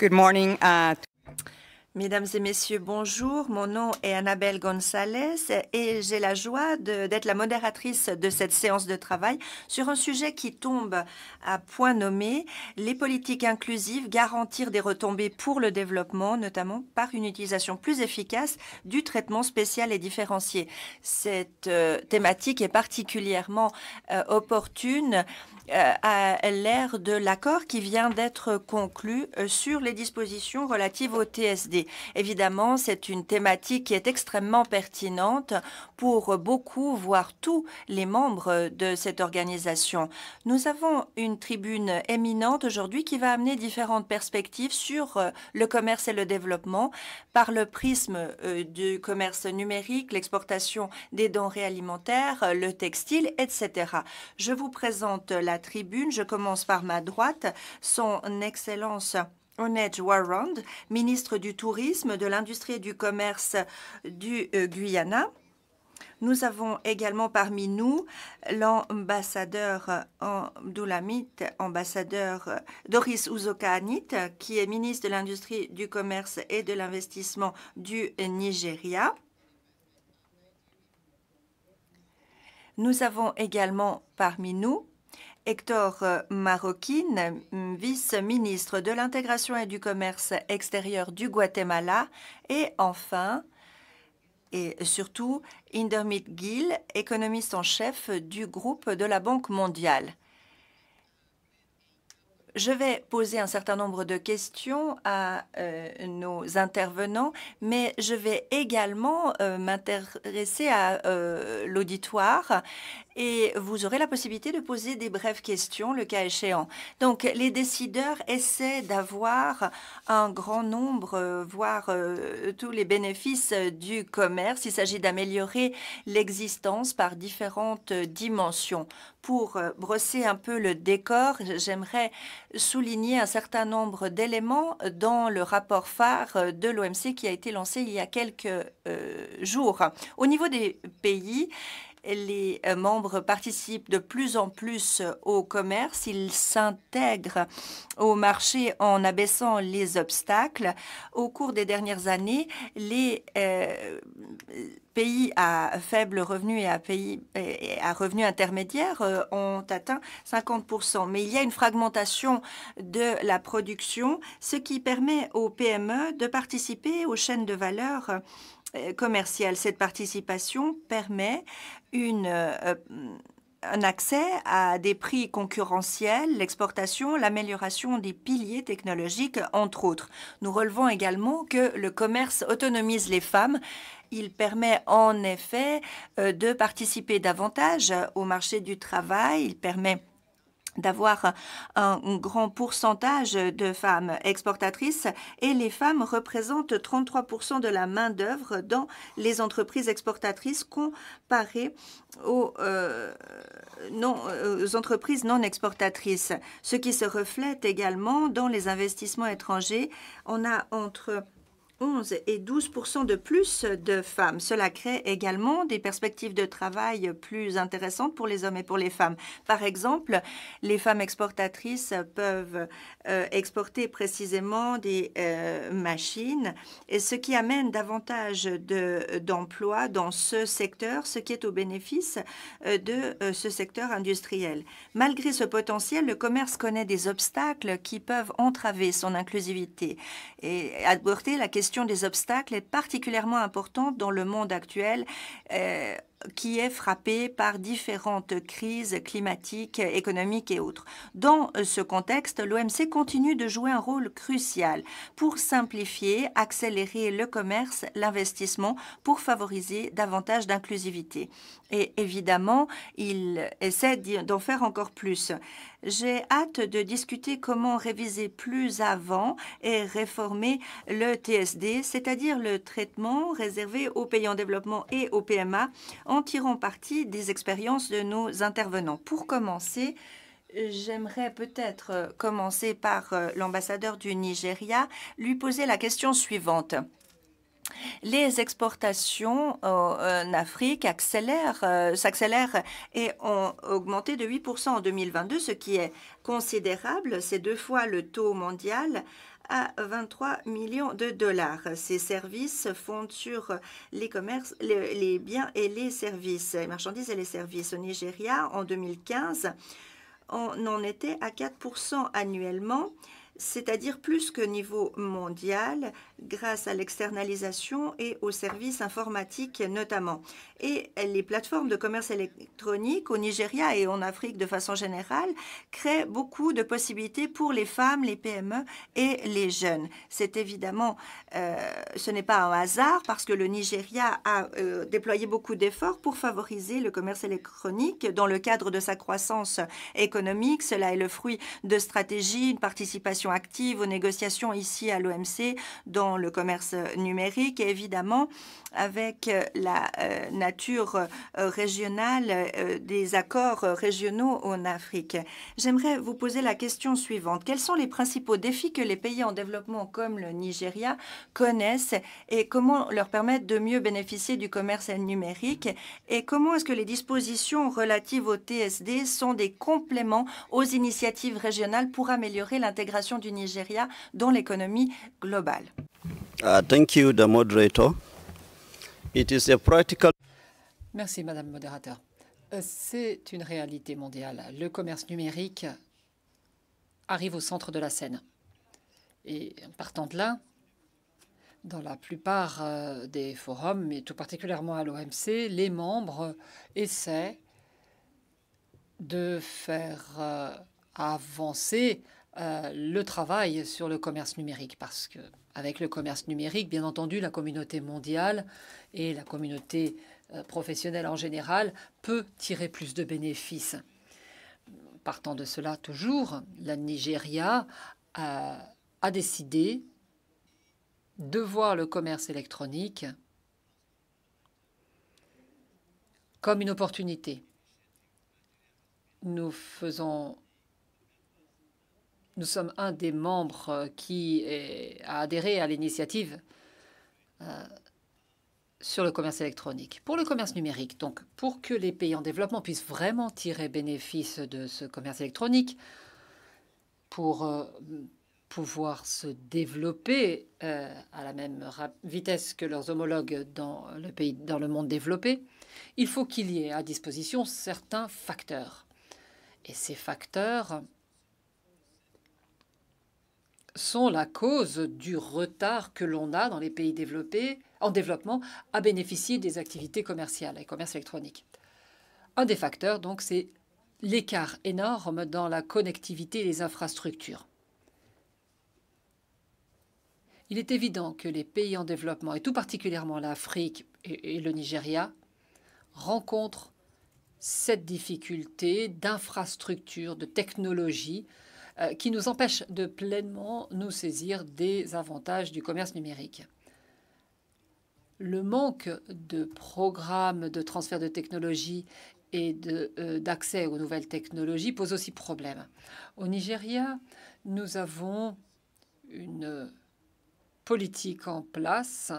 Good morning. Mesdames et messieurs, bonjour. Mon nom est Annabelle Gonzalez et j'ai la joie d'être la modératrice de cette séance de travail sur un sujet qui tombe à point nommé, les politiques inclusives, garantir des retombées pour le développement, notamment par une utilisation plus efficace du traitement spécial et différencié. Cette thématique est particulièrement opportune à l'ère de l'accord qui vient d'être conclu sur les dispositions relatives au TSD. Évidemment, c'est une thématique qui est extrêmement pertinente pour beaucoup, voire tous les membres de cette organisation. Nous avons une tribune éminente aujourd'hui qui va amener différentes perspectives sur le commerce et le développement par le prisme du commerce numérique, l'exportation des denrées alimentaires, le textile, etc. Je vous présente la tribune. Je commence par ma droite, son Excellence Onej Warand, ministre du Tourisme, de l'Industrie et du Commerce du Guyana. Nous avons également parmi nous l'ambassadeur ambassadeur Doris Uzoka-Anit, qui est ministre de l'Industrie, du Commerce et de l'Investissement du Nigeria. Nous avons également parmi nous Hector Marroquín, vice-ministre de l'Intégration et du Commerce extérieur du Guatemala. Et enfin, et surtout, Indermit Gill, économiste en chef du groupe de la Banque mondiale. Je vais poser un certain nombre de questions à nos intervenants, mais je vais également m'intéresser à l'auditoire et vous aurez la possibilité de poser des brèves questions, le cas échéant. Donc, les décideurs essaient d'avoir un grand nombre, voire tous les bénéfices du commerce. Il s'agit d'améliorer l'existence par différentes dimensions. Pour brosser un peu le décor, j'aimerais souligner un certain nombre d'éléments dans le rapport phare de l'OMC qui a été lancé il y a quelques jours. Au niveau des pays, les membres participent de plus en plus au commerce. Ils s'intègrent au marché en abaissant les obstacles. Au cours des dernières années, les pays à faible revenu et à revenu intermédiaire ont atteint 50%. Mais il y a une fragmentation de la production, ce qui permet aux PME de participer aux chaînes de valeur commerciale. Cette participation permet un accès à des prix concurrentiels, l'exportation, l'amélioration des piliers technologiques, entre autres. Nous relevons également que le commerce autonomise les femmes. Il permet en effet de participer davantage au marché du travail. Il permet d'avoir un grand pourcentage de femmes exportatrices et les femmes représentent 33% de la main-d'œuvre dans les entreprises exportatrices comparées aux entreprises non exportatrices, ce qui se reflète également dans les investissements étrangers. On a entre 11 et 12% de plus de femmes. Cela crée également des perspectives de travail plus intéressantes pour les hommes et pour les femmes. Par exemple, les femmes exportatrices peuvent exporter précisément des machines, et ce qui amène davantage d'emplois dans ce secteur, ce qui est au bénéfice de ce secteur industriel. Malgré ce potentiel, le commerce connaît des obstacles qui peuvent entraver son inclusivité. Et aborder la question des obstacles est particulièrement importante dans le monde actuel qui est frappé par différentes crises climatiques, économiques et autres. Dans ce contexte, l'OMC continue de jouer un rôle crucial pour simplifier, accélérer le commerce, l'investissement, pour favoriser davantage d'inclusivité. Et évidemment, il essaie d'en faire encore plus. J'ai hâte de discuter comment réviser plus avant et réformer le TSD, c'est-à-dire le traitement réservé aux pays en développement et aux PMA, en tirant parti des expériences de nos intervenants. Pour commencer, j'aimerais peut-être commencer par l'ambassadeur du Nigeria, lui poser la question suivante. Les exportations en Afrique s'accélèrent et ont augmenté de 8% en 2022, ce qui est considérable. C'est 2 fois le taux mondial à 23 millions de dollars. Ces services fondent sur les commerces, les biens et les services, les marchandises et les services. Au Nigeria, en 2015, on en était à 4% annuellement, c'est-à-dire plus que niveau mondial, grâce à l'externalisation et aux services informatiques notamment. Et les plateformes de commerce électronique au Nigeria et en Afrique de façon générale créent beaucoup de possibilités pour les femmes, les PME et les jeunes. C'est évidemment, ce n'est pas un hasard parce que le Nigeria a déployé beaucoup d'efforts pour favoriser le commerce électronique dans le cadre de sa croissance économique. Cela est le fruit de stratégies, une participation active aux négociations ici à l'OMC dans le commerce numérique et évidemment avec la nature régionale des accords régionaux en Afrique. J'aimerais vous poser la question suivante. Quels sont les principaux défis que les pays en développement comme le Nigeria connaissent et comment leur permettre de mieux bénéficier du commerce numérique et comment est-ce que les dispositions relatives au TSD sont des compléments aux initiatives régionales pour améliorer l'intégration du Nigeria dans l'économie globale? Thank you, the moderator. It is a practical. Merci, Madame le modérateur. C'est une réalité mondiale. Le commerce numérique arrive au centre de la scène. Et en partant de là, dans la plupart des forums, mais tout particulièrement à l'OMC, les membres essaient de faire avancer le travail sur le commerce numérique. Parce qu'avec le commerce numérique, bien entendu, la communauté mondiale et la communauté professionnelle en général peut tirer plus de bénéfices. Partant de cela, toujours, la Nigeria a décidé de voir le commerce électronique comme une opportunité. Nous sommes un des membres qui a adhéré à l'initiative sur le commerce électronique. Pour le commerce numérique, donc pour que les pays en développement puissent vraiment tirer bénéfice de ce commerce électronique, pour pouvoir se développer à la même vitesse que leurs homologues dans le monde développé, il faut qu'il y ait à disposition certains facteurs. Et ces facteurs sont la cause du retard que l'on a dans les pays développés, en développement, à bénéficier des activités commerciales et commerce électronique. Un des facteurs, donc, c'est l'écart énorme dans la connectivité et les infrastructures. Il est évident que les pays en développement, et tout particulièrement l'Afrique et le Nigeria, rencontrent cette difficulté d'infrastructure, de technologie, qui nous empêche de pleinement nous saisir des avantages du commerce numérique. Le manque de programmes de transfert de technologie et d'accès aux nouvelles technologies pose aussi problème. Au Nigeria, nous avons une politique en place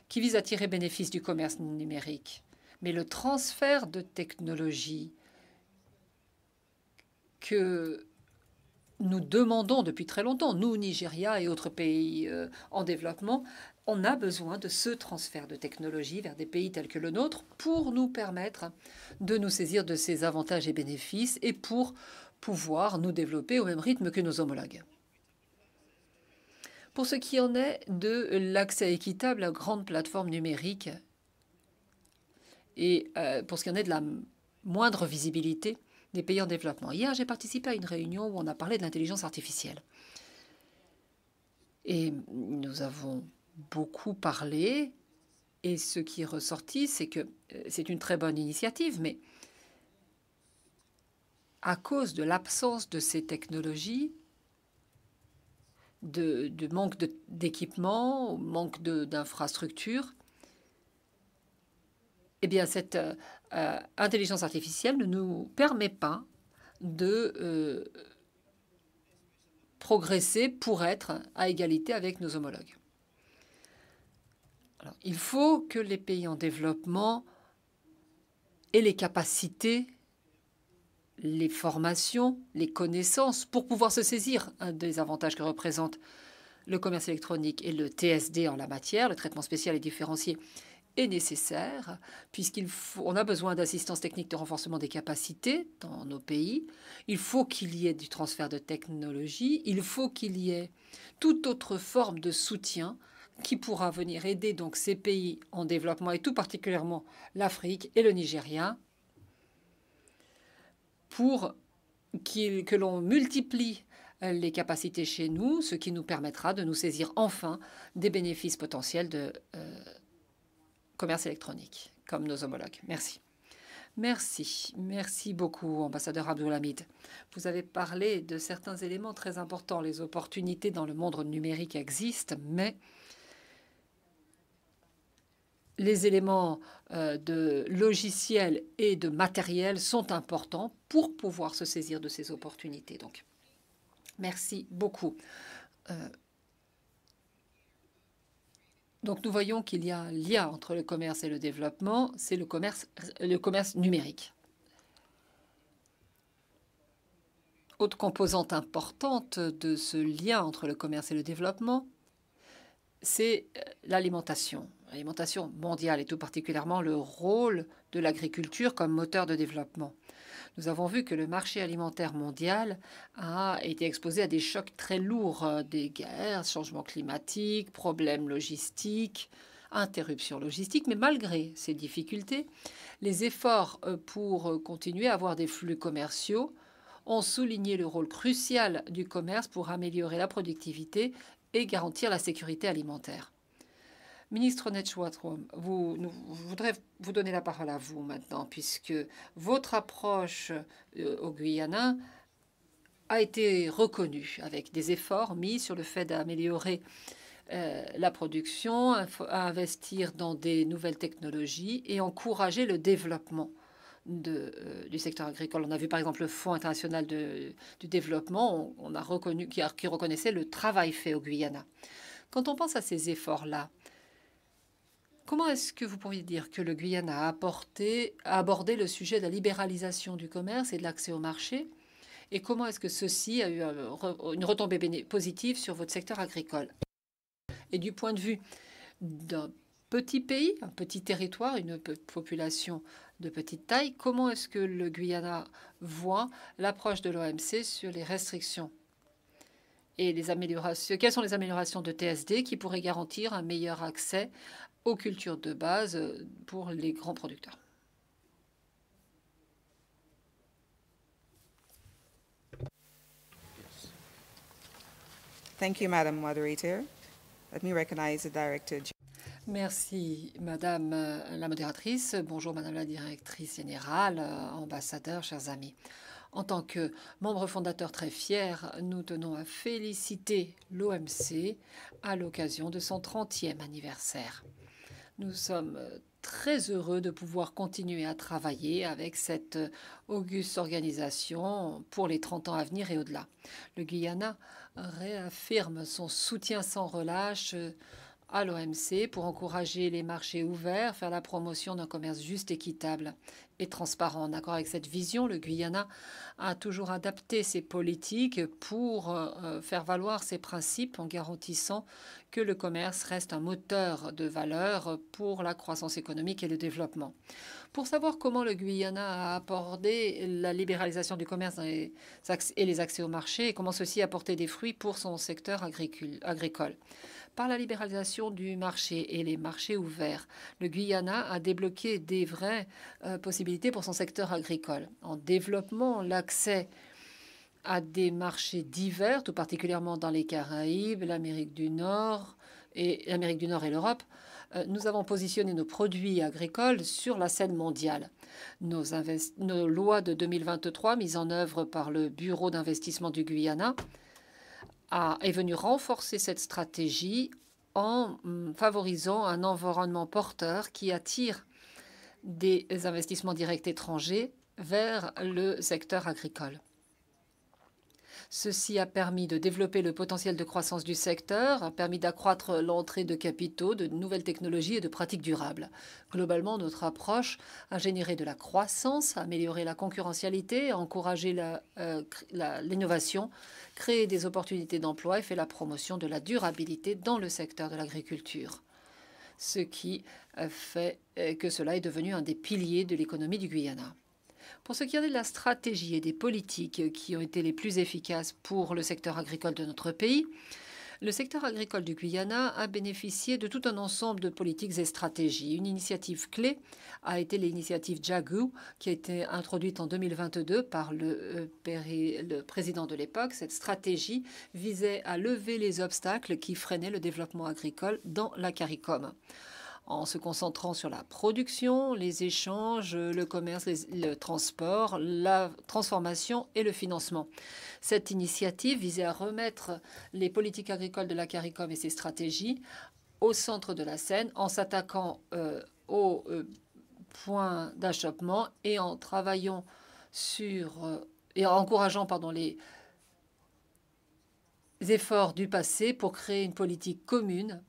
qui vise à tirer bénéfice du commerce numérique. Mais le transfert de technologie que nous demandons depuis très longtemps, nous, Nigeria et autres pays en développement, on a besoin de ce transfert de technologie vers des pays tels que le nôtre pour nous permettre de nous saisir de ces avantages et bénéfices et pour pouvoir nous développer au même rythme que nos homologues. Pour ce qui en est de l'accès équitable à grandes plateformes numériques et pour ce qui en est de la moindre visibilité des pays en développement. Hier, j'ai participé à une réunion où on a parlé de l'intelligence artificielle. Et nous avons beaucoup parlé, et ce qui est ressorti, c'est que c'est une très bonne initiative, mais à cause de l'absence de ces technologies, de manque d'équipement, manque d'infrastructures, eh bien, cette intelligence artificielle ne nous permet pas de progresser pour être à égalité avec nos homologues. Alors, il faut que les pays en développement aient les capacités, les formations, les connaissances pour pouvoir se saisir des avantages que représente le commerce électronique et le TSD en la matière. Le traitement spécial et différencié est nécessaire puisqu'on a besoin d'assistance technique de renforcement des capacités dans nos pays. Il faut qu'il y ait du transfert de technologie. Il faut qu'il y ait toute autre forme de soutien qui pourra venir aider donc ces pays en développement et tout particulièrement l'Afrique et le Nigeria pour que l'on multiplie les capacités chez nous, ce qui nous permettra de nous saisir enfin des bénéfices potentiels de commerce électronique, comme nos homologues. Merci. Merci. Merci beaucoup, ambassadeur Abdulhamid. Vous avez parlé de certains éléments très importants. Les opportunités dans le monde numérique existent, mais les éléments de logiciels et de matériel sont importants pour pouvoir se saisir de ces opportunités. Donc, merci beaucoup. Donc, nous voyons qu'il y a un lien entre le commerce et le développement, c'est le commerce numérique. Autre composante importante de ce lien entre le commerce et le développement, c'est l'alimentation. L'alimentation mondiale et tout particulièrement le rôle de l'agriculture comme moteur de développement. Nous avons vu que le marché alimentaire mondial a été exposé à des chocs très lourds, des guerres, changements climatiques, problèmes logistiques, interruptions logistiques. Mais malgré ces difficultés, les efforts pour continuer à avoir des flux commerciaux ont souligné le rôle crucial du commerce pour améliorer la productivité et garantir la sécurité alimentaire. Ministre Netchwatrom, je voudrais vous donner la parole à vous maintenant, puisque votre approche au Guyana a été reconnue avec des efforts mis sur le fait d'améliorer la production, à investir dans des nouvelles technologies et encourager le développement du secteur agricole. On a vu par exemple le Fonds international du développement on a reconnu, qui reconnaissait le travail fait au Guyana. Quand on pense à ces efforts-là, comment est-ce que vous pourriez dire que le Guyana a abordé le sujet de la libéralisation du commerce et de l'accès au marché? Et comment est-ce que ceci a eu une retombée positive sur votre secteur agricole? Et du point de vue d'un petit pays, un petit territoire, une population de petite taille, comment est-ce que le Guyana voit l'approche de l'OMC sur les restrictions et les améliorations? Quelles sont les améliorations de TSD qui pourraient garantir un meilleur accès aux cultures de base pour les grands producteurs? Thank you, Madam Moderator. Let me recognize the Director. Merci, Madame la modératrice. Bonjour, Madame la directrice générale, ambassadeur, chers amis. En tant que membre fondateur très fier, nous tenons à féliciter l'OMC à l'occasion de son 30e anniversaire. Nous sommes très heureux de pouvoir continuer à travailler avec cette auguste organisation pour les 30 ans à venir et au-delà. Le Guyana réaffirme son soutien sans relâche à l'OMC pour encourager les marchés ouverts, faire la promotion d'un commerce juste, équitable et transparent. En accord avec cette vision, le Guyana a toujours adapté ses politiques pour faire valoir ses principes en garantissant que le commerce reste un moteur de valeur pour la croissance économique et le développement. Pour savoir comment le Guyana a abordé la libéralisation du commerce et les accès au marché et comment ceci a porté des fruits pour son secteur agricole. Par la libéralisation du marché et les marchés ouverts, le Guyana a débloqué des vraies possibilités pour son secteur agricole. En développement, l'accès à des marchés divers, tout particulièrement dans les Caraïbes, l'Amérique du Nord et l'Europe, nous avons positionné nos produits agricoles sur la scène mondiale. Nos lois de 2023, mises en œuvre par le Bureau d'investissement du Guyana, est venu renforcer cette stratégie en favorisant un environnement porteur qui attire des investissements directs étrangers vers le secteur agricole. Ceci a permis de développer le potentiel de croissance du secteur, a permis d'accroître l'entrée de capitaux, de nouvelles technologies et de pratiques durables. Globalement, notre approche a généré de la croissance, a amélioré la concurrentialité, a encouragé l'innovation, créé des opportunités d'emploi et fait la promotion de la durabilité dans le secteur de l'agriculture. Ce qui fait que cela est devenu un des piliers de l'économie du Guyana. Pour ce qui est de la stratégie et des politiques qui ont été les plus efficaces pour le secteur agricole de notre pays, le secteur agricole du Guyana a bénéficié de tout un ensemble de politiques et stratégies. Une initiative clé a été l'initiative JAGU, qui a été introduite en 2022 par le président de l'époque. Cette stratégie visait à lever les obstacles qui freinaient le développement agricole dans la CARICOM, en se concentrant sur la production, les échanges, le commerce, le transport, la transformation et le financement. Cette initiative visait à remettre les politiques agricoles de la CARICOM et ses stratégies au centre de la scène en s'attaquant aux points d'achoppement et en travaillant sur et en encourageant les efforts du passé pour créer une politique commune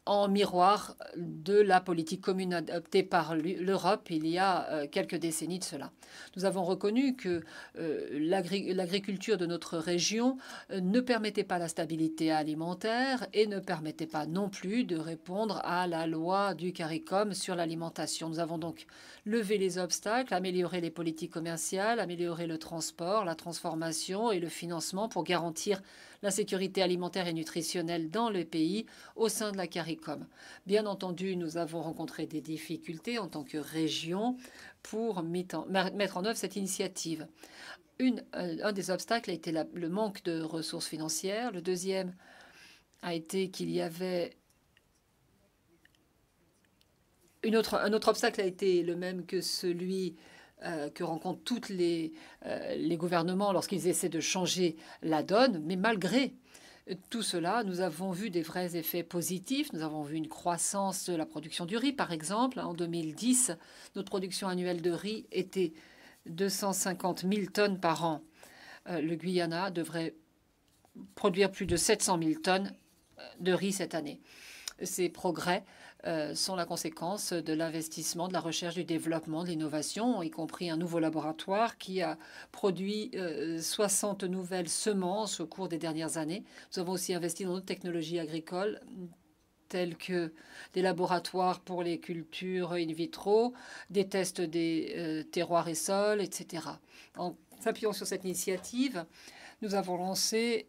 en miroir de la politique commune adoptée par l'Europe il y a quelques décennies de cela. Nous avons reconnu que l'agriculture de notre région ne permettait pas la stabilité alimentaire et ne permettait pas non plus de répondre à la loi du CARICOM sur l'alimentation. Nous avons donc levé les obstacles, amélioré les politiques commerciales, amélioré le transport, la transformation et le financement pour garantir la sécurité alimentaire et nutritionnelle dans le pays au sein de la CARICOM. Bien entendu, nous avons rencontré des difficultés en tant que région pour mettre en œuvre cette initiative. Un des obstacles a été le manque de ressources financières. Le deuxième a été qu'il y avait un autre obstacle a été le même que celui que rencontrent tous les gouvernements lorsqu'ils essaient de changer la donne. Mais malgré tout cela, nous avons vu des vrais effets positifs. Nous avons vu une croissance de la production du riz, par exemple. En 2010, notre production annuelle de riz était 250 000 tonnes par an. Le Guyana devrait produire plus de 700 000 tonnes de riz cette année. Ces progrès sont la conséquence de l'investissement, de la recherche, du développement, de l'innovation, y compris un nouveau laboratoire qui a produit 60 nouvelles semences au cours des dernières années. Nous avons aussi investi dans d'autres technologies agricoles tels que des laboratoires pour les cultures in vitro, des tests des terroirs et sols, etc. En s'appuyant sur cette initiative, nous avons lancé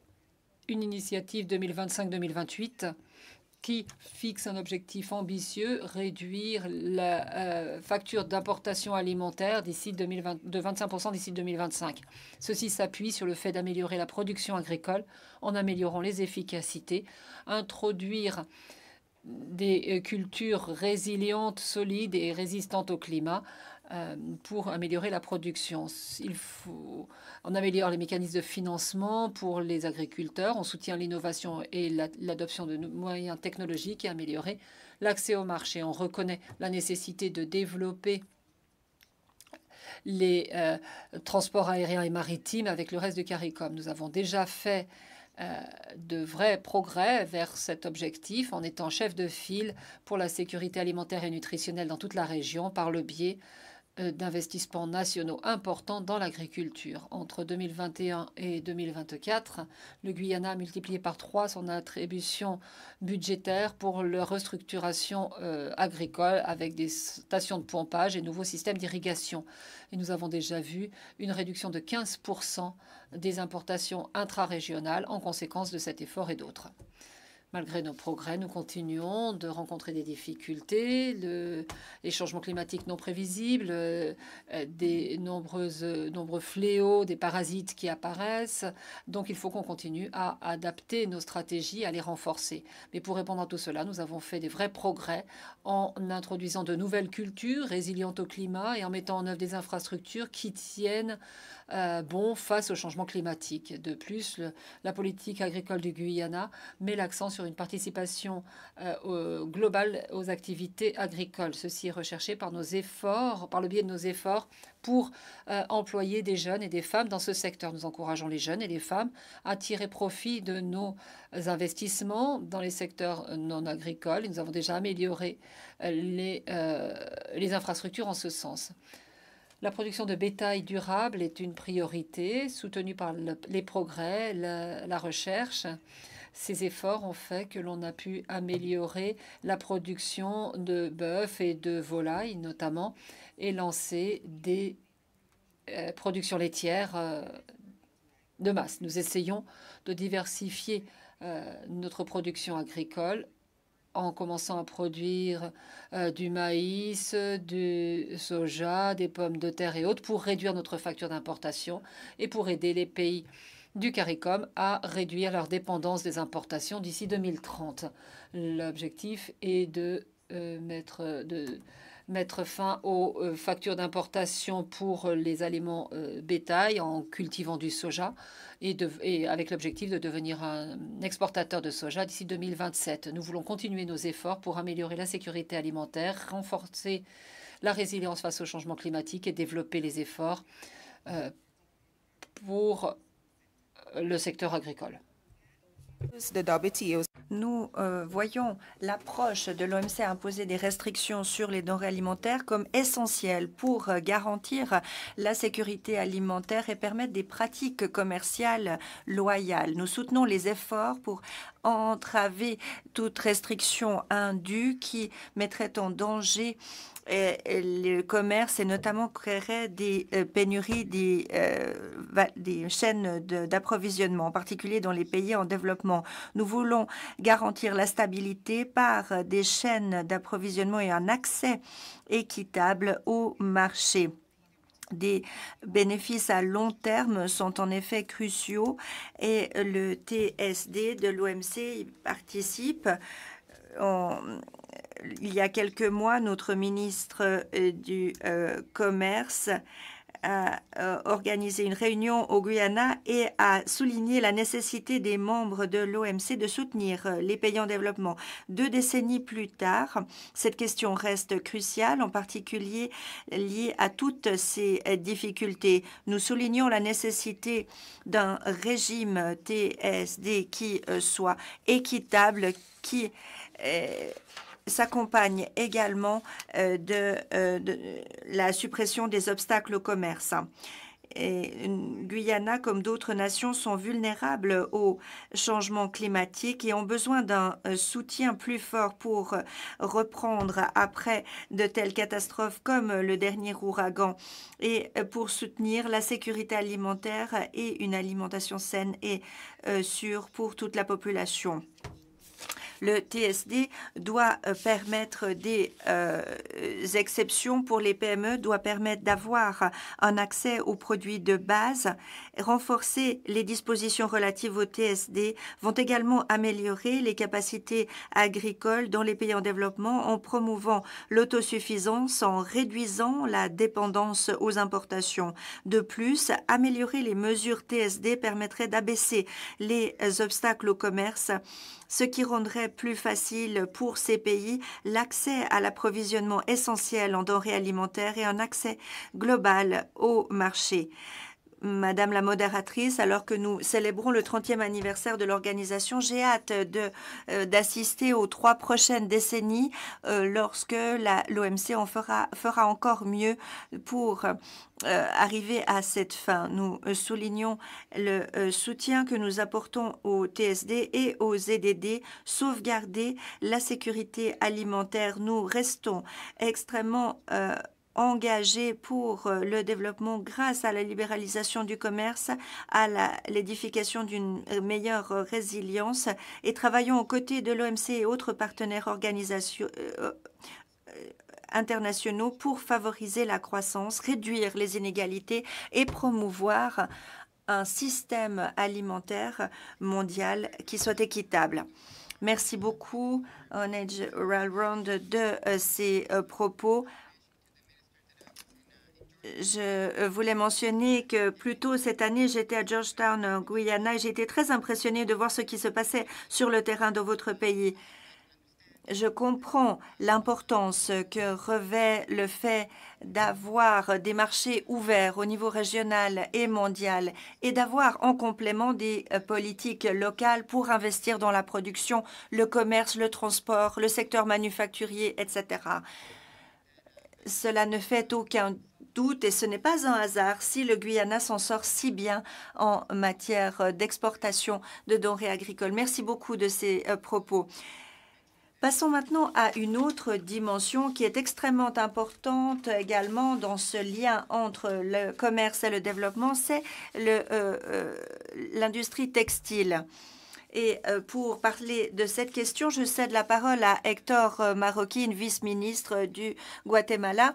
une initiative 2025-2028 qui fixe un objectif ambitieux, réduire la facture d'importation alimentaire de 25% d'ici 2025. Ceci s'appuie sur le fait d'améliorer la production agricole en améliorant les efficacités, introduire des cultures résilientes, solides et résistantes au climat pour améliorer la production. On améliore les mécanismes de financement pour les agriculteurs, on soutient l'innovation et l'adoption de moyens technologiques et améliorer l'accès au marché. On reconnaît la nécessité de développer les transports aériens et maritimes avec le reste du CARICOM. Nous avons déjà fait de vrais progrès vers cet objectif en étant chef de file pour la sécurité alimentaire et nutritionnelle dans toute la région par le biais d'investissements nationaux importants dans l'agriculture. Entre 2021 et 2024, le Guyana a multiplié par 3 son attribution budgétaire pour la restructuration agricole avec des stations de pompage et nouveaux systèmes d'irrigation. Et nous avons déjà vu une réduction de 15% des importations intra-régionales en conséquence de cet effort et d'autres. Malgré nos progrès, nous continuons de rencontrer des difficultés, les changements climatiques non prévisibles, des nombreux fléaux, des parasites qui apparaissent. Donc il faut qu'on continue à adapter nos stratégies, à les renforcer. Mais pour répondre à tout cela, nous avons fait des vrais progrès en introduisant de nouvelles cultures résilientes au climat et en mettant en œuvre des infrastructures qui tiennent bon face au changement climatique. De plus, la politique agricole du Guyana met l'accent sur une participation globale aux activités agricoles. Ceci est recherché par nos efforts, par le biais de nos efforts pour employer des jeunes et des femmes dans ce secteur. Nous encourageons les jeunes et les femmes à tirer profit de nos investissements dans les secteurs non agricoles. Nous avons déjà amélioré les infrastructures en ce sens. La production de bétail durable est une priorité soutenue par les progrès, la recherche. Ces efforts ont fait que l'on a pu améliorer la production de bœuf et de volailles notamment et lancer des productions laitières de masse. Nous essayons de diversifier notre production agricole en commençant à produire du maïs, du soja, des pommes de terre et autres pour réduire notre facture d'importation et pour aider les pays du CARICOM à réduire leur dépendance des importations d'ici 2030. L'objectif est de mettre fin aux factures d'importation pour les aliments bétail en cultivant du soja et avec l'objectif de devenir un exportateur de soja d'ici 2027. Nous voulons continuer nos efforts pour améliorer la sécurité alimentaire, renforcer la résilience face au changement climatique et développer les efforts pour le secteur agricole. Nous voyons l'approche de l'OMC à imposer des restrictions sur les denrées alimentaires comme essentielle pour garantir la sécurité alimentaire et permettre des pratiques commerciales loyales. Nous soutenons les efforts pour entraver toute restriction indue qui mettrait en danger le commerce et notamment créerait des pénuries des chaînes d'approvisionnement, en particulier dans les pays en développement. Nous voulons garantir la stabilité par des chaînes d'approvisionnement et un accès équitable au marché. Des bénéfices à long terme sont en effet cruciaux et le TSD de l'OMC y participe. Il y a quelques mois, notre ministre du Commerce a organisé une réunion au Guyana et a souligné la nécessité des membres de l'OMC de soutenir les pays en développement. 2 décennies plus tard, cette question reste cruciale, en particulier liée à toutes ces difficultés. Nous soulignons la nécessité d'un régime TSD qui soit équitable, qui s'accompagne également de la suppression des obstacles au commerce. Et Guyana, comme d'autres nations, sont vulnérables au changement climatique et ont besoin d'un soutien plus fort pour reprendre après de telles catastrophes comme le dernier ouragan et pour soutenir la sécurité alimentaire et une alimentation saine et sûre pour toute la population. Le TSD doit permettre des exceptions pour les PME, doit permettre d'avoir un accès aux produits de base. Renforcer les dispositions relatives au TSD vont également améliorer les capacités agricoles dans les pays en développement en promouvant l'autosuffisance, en réduisant la dépendance aux importations. De plus, améliorer les mesures TSD permettrait d'abaisser les obstacles au commerce, ce qui rendrait plus facile pour ces pays l'accès à l'approvisionnement essentiel en denrées alimentaires et un accès global au marché. Madame la modératrice, alors que nous célébrons le 30e anniversaire de l'organisation, j'ai hâte d'assister aux 3 prochaines décennies lorsque l'OMC en fera encore mieux pour arriver à cette fin. Nous soulignons le soutien que nous apportons au TSD et aux ZDD, sauvegarder la sécurité alimentaire. Nous restons extrêmement engagés pour le développement grâce à la libéralisation du commerce, à l'édification d'une meilleure résilience et travaillons aux côtés de l'OMC et autres partenaires internationaux pour favoriser la croissance, réduire les inégalités et promouvoir un système alimentaire mondial qui soit équitable. Merci beaucoup, Onage Ralrond, de ces propos. Je voulais mentionner que plus tôt cette année, j'étais à Georgetown, en Guyana, et j'ai été très impressionnée de voir ce qui se passait sur le terrain dans votre pays. Je comprends l'importance que revêt le fait d'avoir des marchés ouverts au niveau régional et mondial et d'avoir en complément des politiques locales pour investir dans la production, le commerce, le transport, le secteur manufacturier, etc. Cela ne fait aucun doute et ce n'est pas un hasard si le Guyana s'en sort si bien en matière d'exportation de denrées agricoles. Merci beaucoup de ces propos. Passons maintenant à une autre dimension qui est extrêmement importante également dans ce lien entre le commerce et le développement, c'est l'industrie textile. Et pour parler de cette question, je cède la parole à Héctor Marroquín, vice-ministre du Guatemala.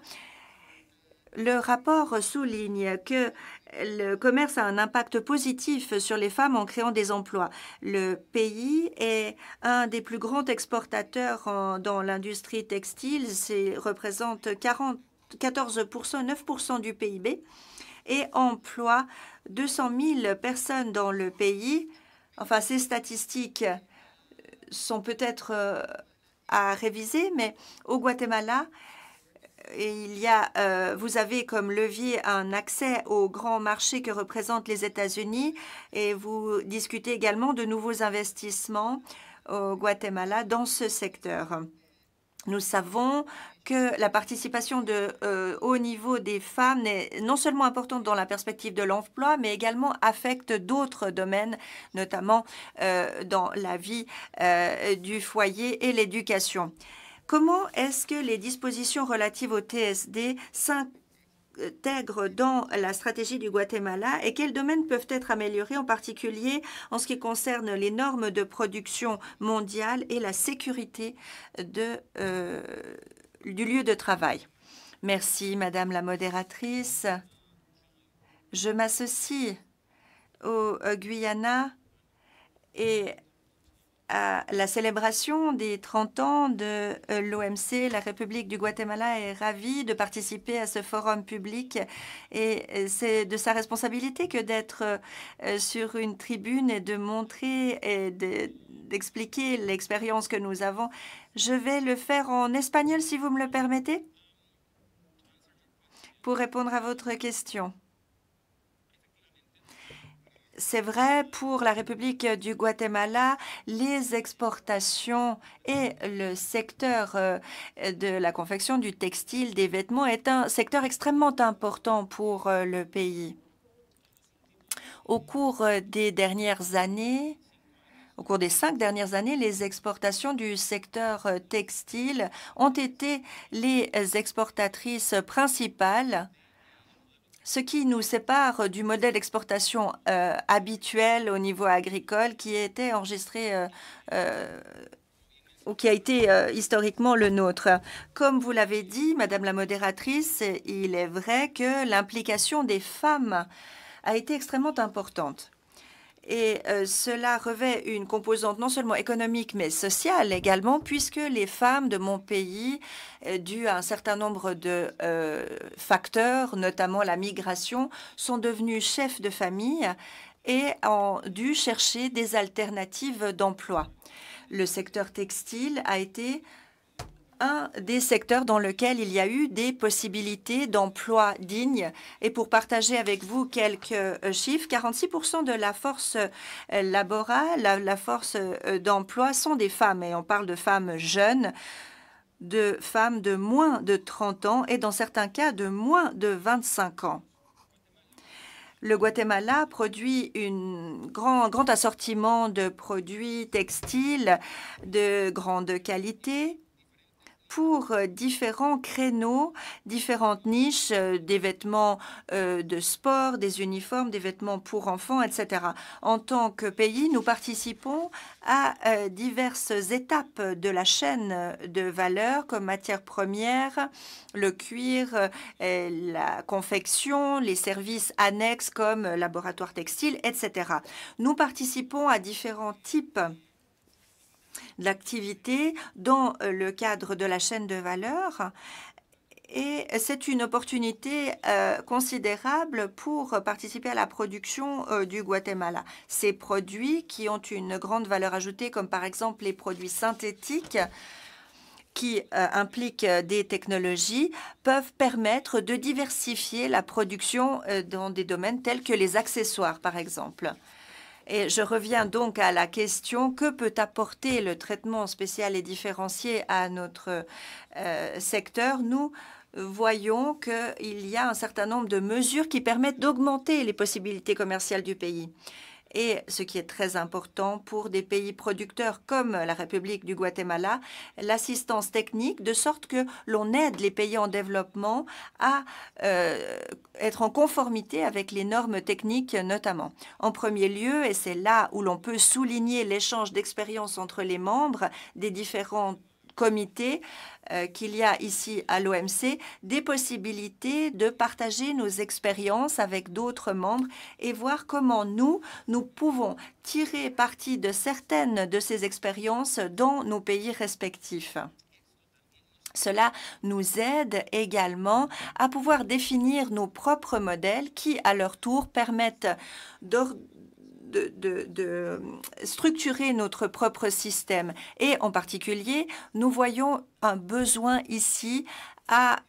Le rapport souligne que le commerce a un impact positif sur les femmes en créant des emplois. Le pays est un des plus grands exportateurs dans l'industrie textile. Représente 14%, 9% du PIB et emploie 200 000 personnes dans le pays. Enfin, ces statistiques sont peut-être à réviser, mais au Guatemala, vous avez comme levier un accès au grand marché que représentent les États-Unis et vous discutez également de nouveaux investissements au Guatemala dans ce secteur. Nous savons que la participation de haut niveau des femmes est non seulement importante dans la perspective de l'emploi, mais également affecte d'autres domaines, notamment dans la vie du foyer et l'éducation. Comment est-ce que les dispositions relatives au TSD s'intègrent dans la stratégie du Guatemala et quels domaines peuvent être améliorés, en particulier en ce qui concerne les normes de production mondiale et la sécurité du lieu de travail? Merci, Madame la modératrice. Je m'associe au Guyana et à la célébration des 30 ans de l'OMC. La République du Guatemala est ravie de participer à ce forum public et c'est de sa responsabilité que d'être sur une tribune et de montrer et d'expliquer l'expérience que nous avons. Je vais le faire en espagnol si vous me le permettez pour répondre à votre question. C'est vrai, pour la République du Guatemala, les exportations et le secteur de la confection, du textile, des vêtements est un secteur extrêmement important pour le pays. Au cours des dernières années, au cours des 5 dernières années, les exportations du secteur textile ont été les exportatrices principales, ce qui nous sépare du modèle d'exportation habituel au niveau agricole qui était enregistré ou qui a été historiquement le nôtre. Comme vous l'avez dit, Madame la modératrice, il est vrai que l'implication des femmes a été extrêmement importante. Et cela revêt une composante non seulement économique, mais sociale également, puisque les femmes de mon pays, dues à un certain nombre de facteurs, notamment la migration, sont devenues chefs de famille et ont dû chercher des alternatives d'emploi. Le secteur textile a été un des secteurs dans lequel il y a eu des possibilités d'emploi dignes. Et pour partager avec vous quelques chiffres, 46% de la force laborale, la force d'emploi sont des femmes. Et on parle de femmes jeunes, de femmes de moins de 30 ans et dans certains cas de moins de 25 ans. Le Guatemala produit un grand assortiment de produits textiles de grande qualité pour différents créneaux, différentes niches, des vêtements de sport, des uniformes, des vêtements pour enfants, etc. En tant que pays, nous participons à diverses étapes de la chaîne de valeur comme matières premières, le cuir, la confection, les services annexes comme laboratoire textile, etc. Nous participons à différents types d'activités dans le cadre de la chaîne de valeur Et c'est une opportunité considérable pour participer à la production du Guatemala. Ces produits qui ont une grande valeur ajoutée, comme par exemple les produits synthétiques, qui impliquent des technologies, peuvent permettre de diversifier la production dans des domaines tels que les accessoires, par exemple. Et je reviens donc à la question: que peut apporter le traitement spécial et différencié à notre secteur? Nous voyons qu'il y a un certain nombre de mesures qui permettent d'augmenter les possibilités commerciales du pays. Et ce qui est très important pour des pays producteurs comme la République du Guatemala, l'assistance technique, de sorte que l'on aide les pays en développement à être en conformité avec les normes techniques notamment. En premier lieu, et c'est là où l'on peut souligner l'échange d'expériences entre les membres des différents comités qu'il y a ici à l'OMC, des possibilités de partager nos expériences avec d'autres membres et voir comment nous pouvons tirer parti de certaines de ces expériences dans nos pays respectifs. Cela nous aide également à pouvoir définir nos propres modèles qui, à leur tour, permettent de structurer notre propre système. Et en particulier, nous voyons un besoin ici à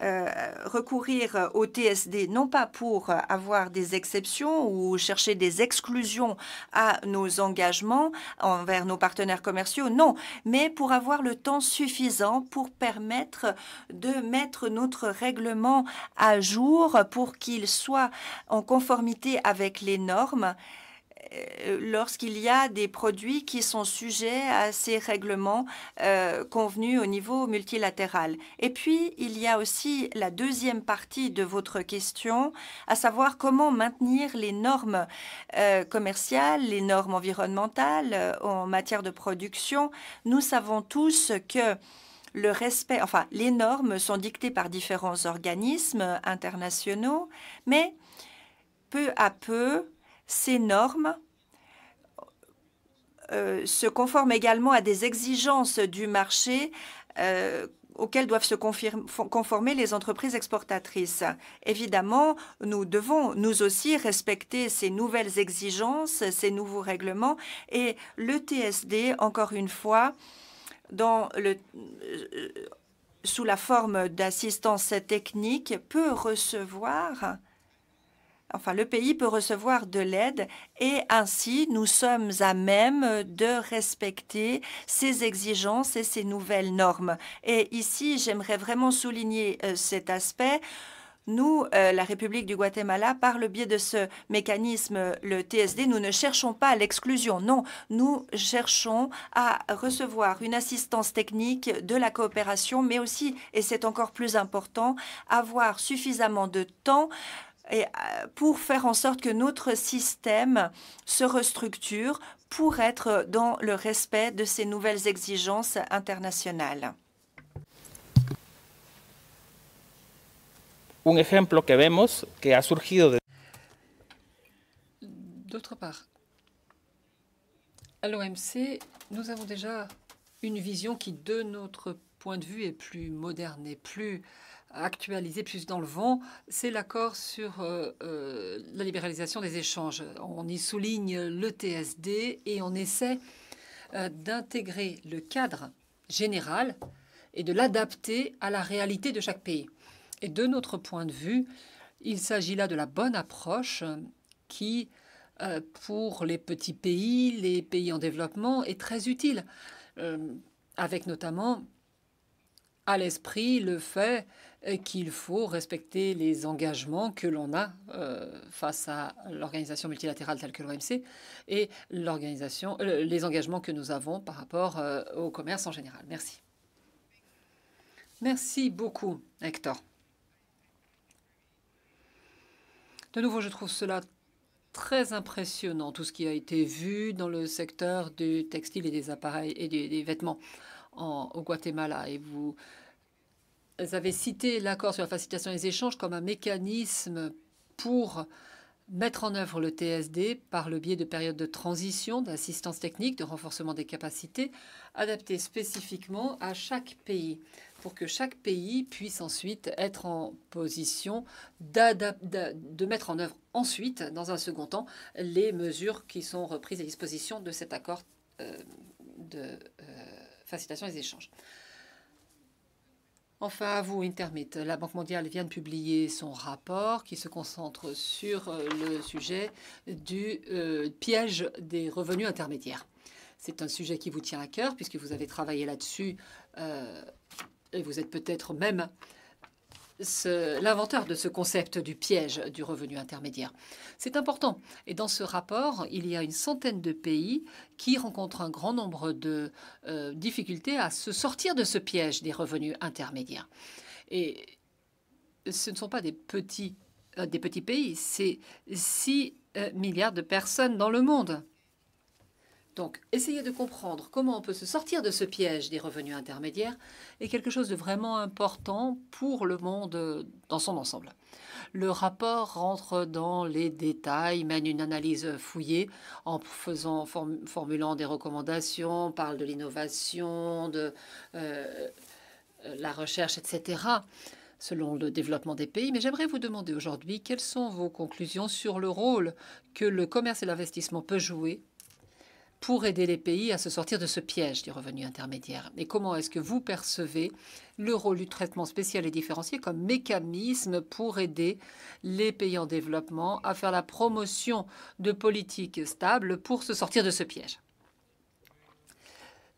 recourir au TSD, non pas pour avoir des exceptions ou chercher des exclusions à nos engagements envers nos partenaires commerciaux, non, mais pour avoir le temps suffisant pour permettre de mettre notre règlement à jour pour qu'il soit en conformité avec les normes lorsqu'il y a des produits qui sont sujets à ces règlements convenus au niveau multilatéral. Et puis, il y a aussi la deuxième partie de votre question, à savoir comment maintenir les normes commerciales, les normes environnementales en matière de production. Nous savons tous que le respect, enfin, les normes sont dictées par différents organismes internationaux, mais peu à peu, ces normes se conforment également à des exigences du marché auxquelles doivent se conformer les entreprises exportatrices. Évidemment, nous devons, nous aussi, respecter ces nouvelles exigences, ces nouveaux règlements. Et le TSD, encore une fois, sous la forme d'assistance technique, peut recevoir... Enfin, le pays peut recevoir de l'aide et ainsi nous sommes à même de respecter ces exigences et ces nouvelles normes. Et ici, j'aimerais vraiment souligner cet aspect. Nous, la République du Guatemala, par le biais de ce mécanisme, le TSD, nous ne cherchons pas l'exclusion. Non, nous cherchons à recevoir une assistance technique, de la coopération, mais aussi, et c'est encore plus important, avoir suffisamment de temps et pour faire en sorte que notre système se restructure pour être dans le respect de ces nouvelles exigences internationales. Un ejemplo que vemos que ha surgido de... D'autre part, à l'OMC, nous avons déjà une vision qui, de notre point de vue, est plus moderne et plus actualisé, plus dans le vent, c'est l'accord sur la libéralisation des échanges. On y souligne le TSD et on essaie d'intégrer le cadre général et de l'adapter à la réalité de chaque pays. Et de notre point de vue, il s'agit là de la bonne approche qui, pour les petits pays, les pays en développement, est très utile, avec notamment à l'esprit le fait qu'il faut respecter les engagements que l'on a face à l'organisation multilatérale telle que l'OMC et les engagements que nous avons par rapport au commerce en général. Merci. Merci beaucoup, Hector. De nouveau, je trouve cela très impressionnant, tout ce qui a été vu dans le secteur du textile et des appareils et des vêtements au Guatemala. Et vous avez cité l'accord sur la facilitation des échanges comme un mécanisme pour mettre en œuvre le TSD par le biais de périodes de transition, d'assistance technique, de renforcement des capacités, adaptées spécifiquement à chaque pays, pour que chaque pays puisse ensuite être en position de mettre en œuvre ensuite, dans un second temps, les mesures qui sont reprises à disposition de cet accord de facilitation des échanges. Enfin, à vous, Intermit, la Banque mondiale vient de publier son rapport qui se concentre sur le sujet du piège des revenus intermédiaires. C'est un sujet qui vous tient à cœur puisque vous avez travaillé là-dessus et vous êtes peut-être même l'inventeur de ce concept du piège du revenu intermédiaire. C'est important. Et dans ce rapport, il y a une centaine de pays qui rencontrent un grand nombre de difficultés à se sortir de ce piège des revenus intermédiaires. Et ce ne sont pas des petits pays, c'est 6 milliards de personnes dans le monde. Donc, essayer de comprendre comment on peut se sortir de ce piège des revenus intermédiaires est quelque chose de vraiment important pour le monde dans son ensemble. Le rapport rentre dans les détails, mène une analyse fouillée en formulant des recommandations, parle de l'innovation, de la recherche, etc., selon le développement des pays. Mais j'aimerais vous demander aujourd'hui quelles sont vos conclusions sur le rôle que le commerce et l'investissement peuvent jouer pour aider les pays à se sortir de ce piège des revenus intermédiaires. Et comment est-ce que vous percevez le rôle du traitement spécial et différencié comme mécanisme pour aider les pays en développement à faire la promotion de politiques stables pour se sortir de ce piège?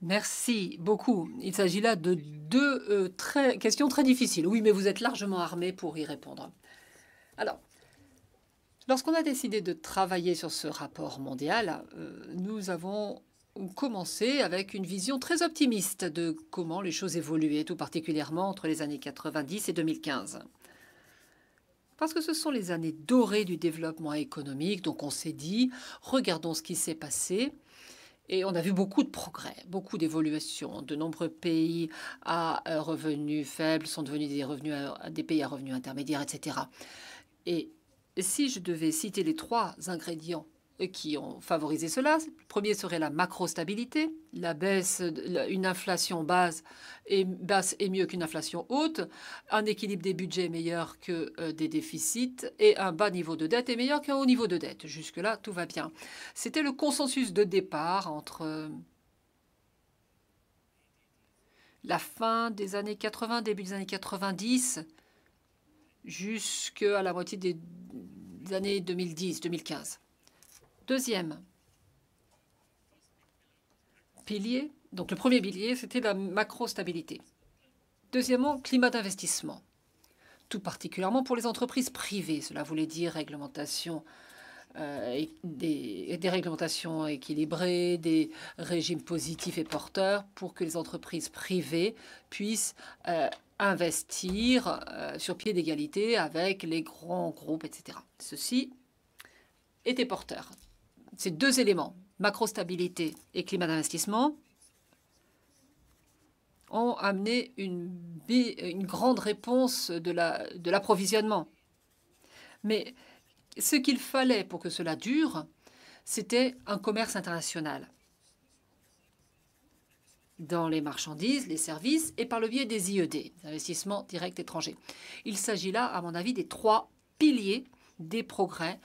Merci beaucoup. Il s'agit là de deux questions très difficiles. Oui, mais vous êtes largement armés pour y répondre. Alors, lorsqu'on a décidé de travailler sur ce rapport mondial, nous avons commencé avec une vision très optimiste de comment les choses évoluaient, tout particulièrement entre les années 90 et 2015. Parce que ce sont les années dorées du développement économique, donc on s'est dit, regardons ce qui s'est passé. Et on a vu beaucoup de progrès, beaucoup d'évolutions. De nombreux pays à revenus faibles sont devenus des pays à revenus intermédiaires, etc. Et si je devais citer les 3 ingrédients qui ont favorisé cela, le premier serait la macro-stabilité. La baisse, une inflation basse est mieux qu'une inflation haute. Un équilibre des budgets est meilleur que des déficits. Et un bas niveau de dette est meilleur qu'un haut niveau de dette. Jusque-là, tout va bien. C'était le consensus de départ entre la fin des années 80, début des années 90, jusqu'à la moitié des années 2010-2015. Deuxième pilier, donc le premier pilier, c'était la macro-stabilité. Deuxièmement, climat d'investissement, tout particulièrement pour les entreprises privées. Cela voulait dire réglementation, des réglementations équilibrées, des régimes positifs et porteurs pour que les entreprises privées puissent investir sur pied d'égalité avec les grands groupes, etc. Ceci était porteur. Ces 2 éléments, macro-stabilité et climat d'investissement, ont amené une grande réponse de l'approvisionnement. Mais ce qu'il fallait pour que cela dure, c'était un commerce international dans les marchandises, les services et par le biais des IED, investissements directs étrangers. Il s'agit là, à mon avis, des 3 piliers des progrès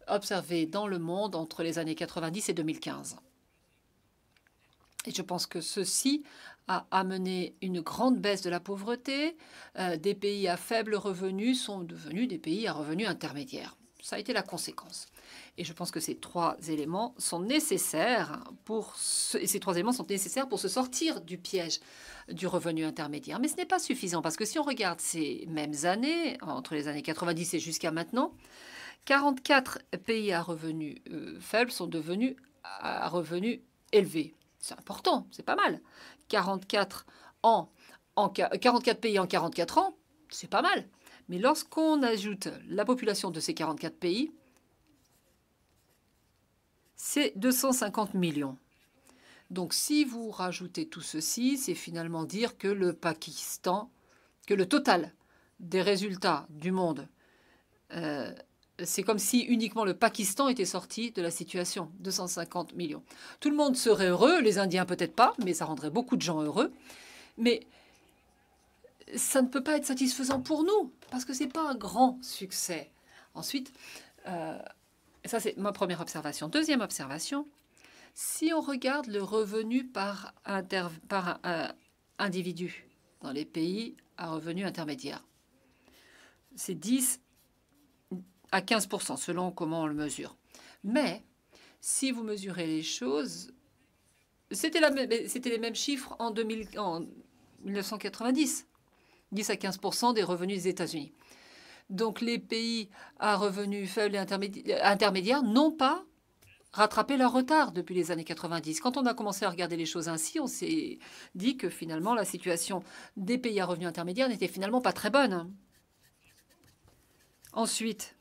observés dans le monde entre les années 90 et 2015. Et je pense que ceci a amené une grande baisse de la pauvreté. Des pays à faible revenu sont devenus des pays à revenus intermédiaires. Ça a été la conséquence. Et je pense que ces 3 éléments sont nécessaires pour se sortir du piège du revenu intermédiaire. Mais ce n'est pas suffisant parce que si on regarde ces mêmes années, entre les années 90 et jusqu'à maintenant, 44 pays à revenus faibles sont devenus à revenus élevés. C'est important, c'est pas mal. 44 pays en 44 ans, c'est pas mal. Mais lorsqu'on ajoute la population de ces 44 pays, c'est 250 millions. Donc si vous rajoutez tout ceci, c'est finalement dire que le Pakistan, que le total des résultats du monde c'est comme si uniquement le Pakistan était sorti de la situation. 250 millions. Tout le monde serait heureux, les Indiens peut-être pas, mais ça rendrait beaucoup de gens heureux. Mais ça ne peut pas être satisfaisant pour nous, parce que ce n'est pas un grand succès. Ensuite, ça c'est ma première observation. Deuxième observation, si on regarde le revenu par individu dans les pays à revenu intermédiaire, c'est 10 à 15%, selon comment on le mesure. Mais si vous mesurez les choses, c'était les mêmes chiffres en 1990, 10 à 15% des revenus des États-Unis. Donc les pays à revenus faibles et intermédiaires n'ont pas rattrapé leur retard depuis les années 90. Quand on a commencé à regarder les choses ainsi, on s'est dit que finalement la situation des pays à revenus intermédiaires n'était finalement pas très bonne. Ensuite,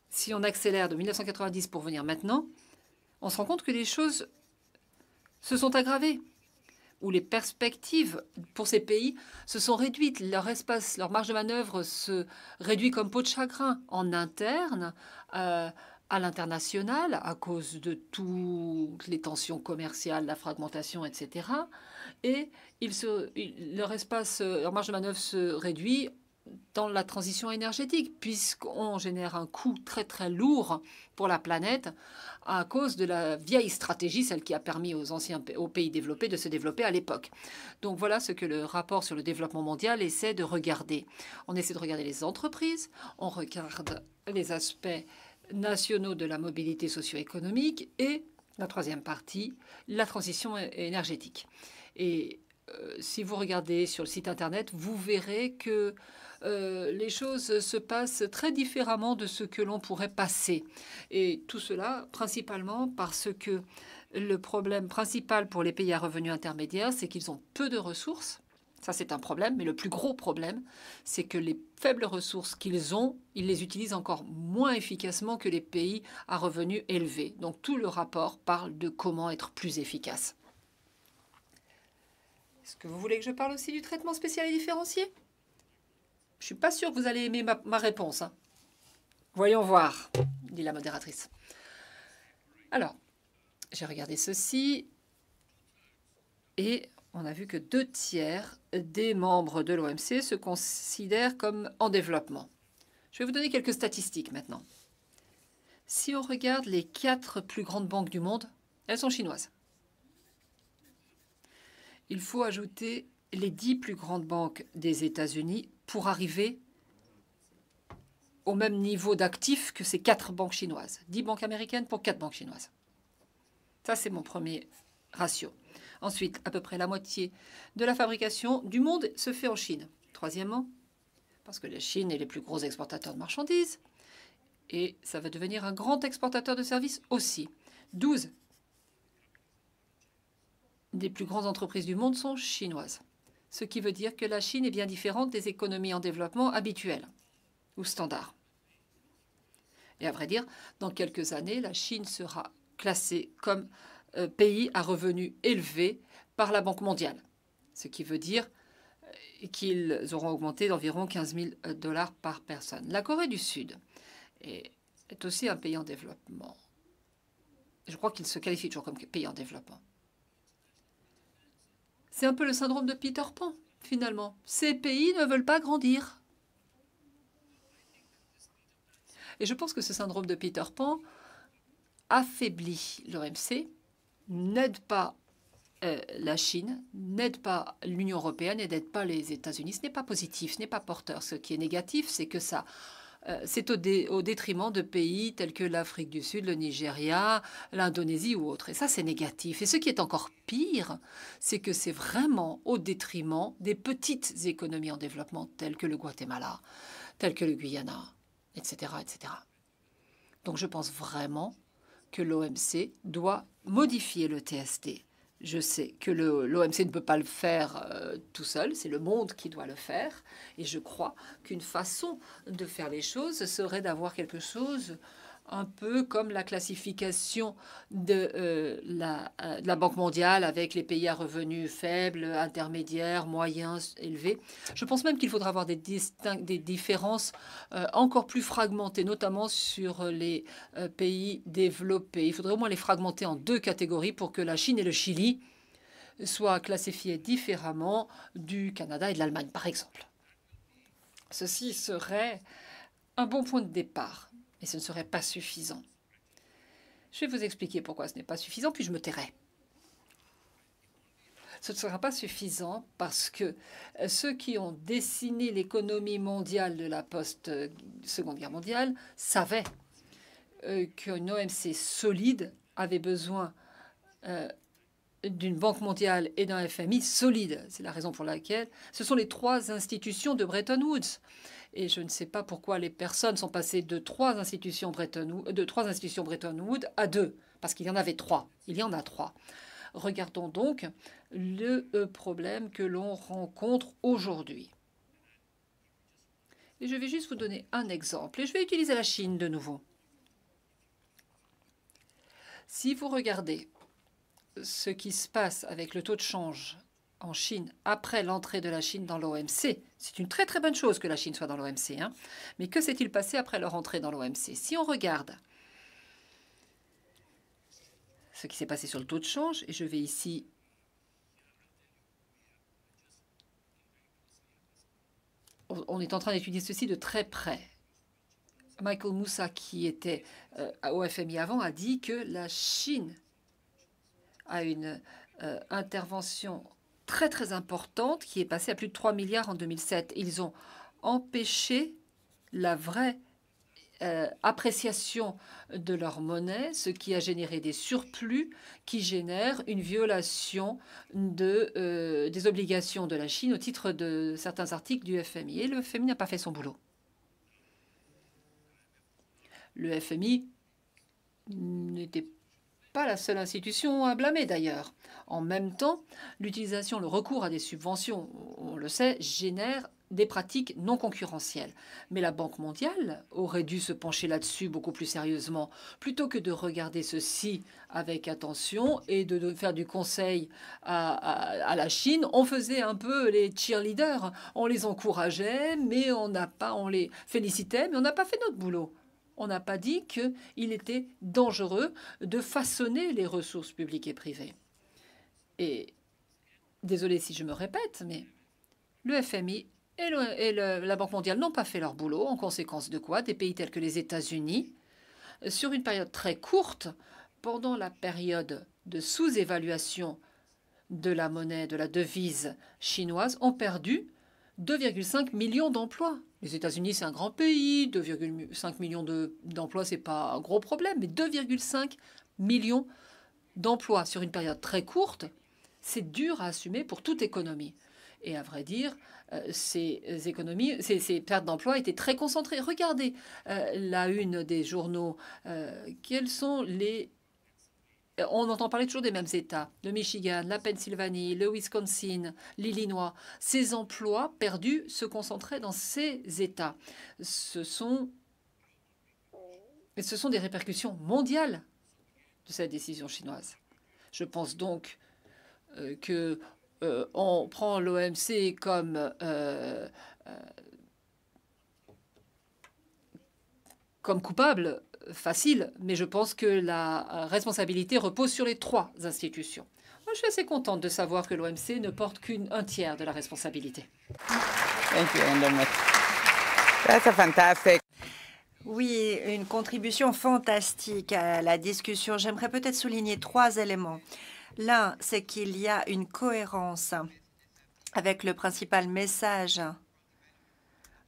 si on accélère de 1990 pour venir maintenant, on se rend compte que les choses se sont aggravées, où les perspectives pour ces pays se sont réduites. Leur espace, leur marge de manœuvre se réduit comme peau de chagrin en interne, à l'international, à cause de toutes les tensions commerciales, la fragmentation, etc. Et leur marge de manœuvre se réduit dans la transition énergétique, puisqu'on génère un coût très très lourd pour la planète à cause de la vieille stratégie, celle qui a permis aux pays développés de se développer à l'époque. Donc voilà ce que le rapport sur le développement mondial essaie de regarder. On essaie de regarder les entreprises, on regarde les aspects nationaux de la mobilité socio-économique et la troisième partie, la transition énergétique. Et si vous regardez sur le site internet, vous verrez que les choses se passent très différemment de ce que l'on pourrait passer. Et tout cela principalement parce que le problème principal pour les pays à revenus intermédiaires, c'est qu'ils ont peu de ressources. Ça, c'est un problème. Mais le plus gros problème, c'est que les faibles ressources qu'ils ont, ils les utilisent encore moins efficacement que les pays à revenus élevés. Donc tout le rapport parle de comment être plus efficace. Est-ce que vous voulez que je parle aussi du traitement spécial et différencié? Je ne suis pas sûre que vous allez aimer ma réponse. Hein. Voyons voir, dit la modératrice. Alors, j'ai regardé ceci et on a vu que 2 tiers des membres de l'OMC se considèrent comme en développement. Je vais vous donner quelques statistiques maintenant. Si on regarde les 4 plus grandes banques du monde, elles sont chinoises. Il faut ajouter les 10 plus grandes banques des États-Unis pour arriver au même niveau d'actifs que ces 4 banques chinoises. 10 banques américaines pour 4 banques chinoises. Ça, c'est mon premier ratio. Ensuite, à peu près la moitié de la fabrication du monde se fait en Chine. Troisièmement, parce que la Chine est les plus gros exportateurs de marchandises, et ça va devenir un grand exportateur de services aussi. 12 des plus grandes entreprises du monde sont chinoises. Ce qui veut dire que la Chine est bien différente des économies en développement habituelles ou standards. Et à vrai dire, dans quelques années, la Chine sera classée comme pays à revenus élevés par la Banque mondiale. Ce qui veut dire qu'ils auront augmenté d'environ 15 000 $ par personne. La Corée du Sud est aussi un pays en développement. Je crois qu'il se qualifie toujours comme pays en développement. C'est un peu le syndrome de Peter Pan, finalement. Ces pays ne veulent pas grandir. Et je pense que ce syndrome de Peter Pan affaiblit l'OMC, n'aide pas la Chine, n'aide pas l'Union européenne et n'aide pas les États-Unis. Ce n'est pas positif, ce n'est pas porteur. Ce qui est négatif, c'est que ça... c'est au détriment de pays tels que l'Afrique du Sud, le Nigeria, l'Indonésie ou autres. Et ça, c'est négatif. Et ce qui est encore pire, c'est que c'est vraiment au détriment des petites économies en développement telles que le Guatemala, telles que le Guyana, etc., etc. Donc je pense vraiment que l'OMC doit modifier le TSD. Je sais que l'OMC ne peut pas le faire tout seul, c'est le monde qui doit le faire. Et je crois qu'une façon de faire les choses serait d'avoir quelque chose un peu comme la classification de la Banque mondiale avec les pays à revenus faibles, intermédiaires, moyens, élevés. Je pense même qu'il faudra avoir des différences encore plus fragmentées, notamment sur les pays développés. Il faudrait au moins les fragmenter en 2 catégories pour que la Chine et le Chili soient classifiés différemment du Canada et de l'Allemagne, par exemple. Ceci serait un bon point de départ. Et ce ne serait pas suffisant. Je vais vous expliquer pourquoi ce n'est pas suffisant, puis je me tairai. Ce ne sera pas suffisant parce que ceux qui ont dessiné l'économie mondiale de la post-Seconde Guerre mondiale savaient qu'une OMC solide avait besoin d'une Banque mondiale et d'un FMI solide. C'est la raison pour laquelle ce sont les 3 institutions de Bretton Woods. Et je ne sais pas pourquoi les personnes sont passées de 3 institutions Bretton Woods à 2, parce qu'il y en avait 3. Il y en a 3. Regardons donc le problème que l'on rencontre aujourd'hui. Et je vais juste vous donner un exemple. Et je vais utiliser la Chine de nouveau. Si vous regardez ce qui se passe avec le taux de change en Chine après l'entrée de la Chine dans l'OMC, c'est une très très bonne chose que la Chine soit dans l'OMC, hein. Mais que s'est-il passé après leur entrée dans l'OMC? Si on regarde ce qui s'est passé sur le taux de change, et je vais ici on est en train d'étudier ceci de très près. Michael Moussa, qui était au FMI avant, a dit que la Chine a une intervention très très importante qui est passée à plus de 3 milliards en 2007. Ils ont empêché la vraie appréciation de leur monnaie, ce qui a généré des surplus qui génèrent une violation des obligations de la Chine au titre de certains articles du FMI. Et le FMI n'a pas fait son boulot. Le FMI n'était pas la seule institution à blâmer d'ailleurs. En même temps, l'utilisation, le recours à des subventions, on le sait, génère des pratiques non concurrentielles. Mais la Banque mondiale aurait dû se pencher là-dessus beaucoup plus sérieusement, plutôt que de regarder ceci avec attention et de faire du conseil à la Chine. On faisait un peu les cheerleaders, on les encourageait, mais on les félicitait, mais on n'a pas fait notre boulot. On n'a pas dit qu'il était dangereux de façonner les ressources publiques et privées. Et désolé si je me répète, mais le FMI et la Banque mondiale n'ont pas fait leur boulot, en conséquence de quoi des pays tels que les États-Unis, sur une période très courte, pendant la période de sous-évaluation de la monnaie, de la devise chinoise, ont perdu 2,5 millions d'emplois. Les États-Unis, c'est un grand pays, 2,5 millions d'emplois, ce n'est pas un gros problème, mais 2,5 millions d'emplois sur une période très courte, c'est dur à assumer pour toute économie. Et à vrai dire, ces pertes d'emplois étaient très concentrées. Regardez la une des journaux. Quels sont les... On entend parler toujours des mêmes États, le Michigan, la Pennsylvanie, le Wisconsin, l'Illinois. Ces emplois perdus se concentraient dans ces États. Ce sont des répercussions mondiales de cette décision chinoise. Je pense donc qu'on prend l'OMC comme coupable facile, mais je pense que la responsabilité repose sur les 3 institutions. Moi, je suis assez contente de savoir que l'OMC ne porte qu'un tiers de la responsabilité. That's a fantastic. Oui, une contribution fantastique à la discussion. J'aimerais peut-être souligner 3 éléments. L'un, c'est qu'il y a une cohérence avec le principal message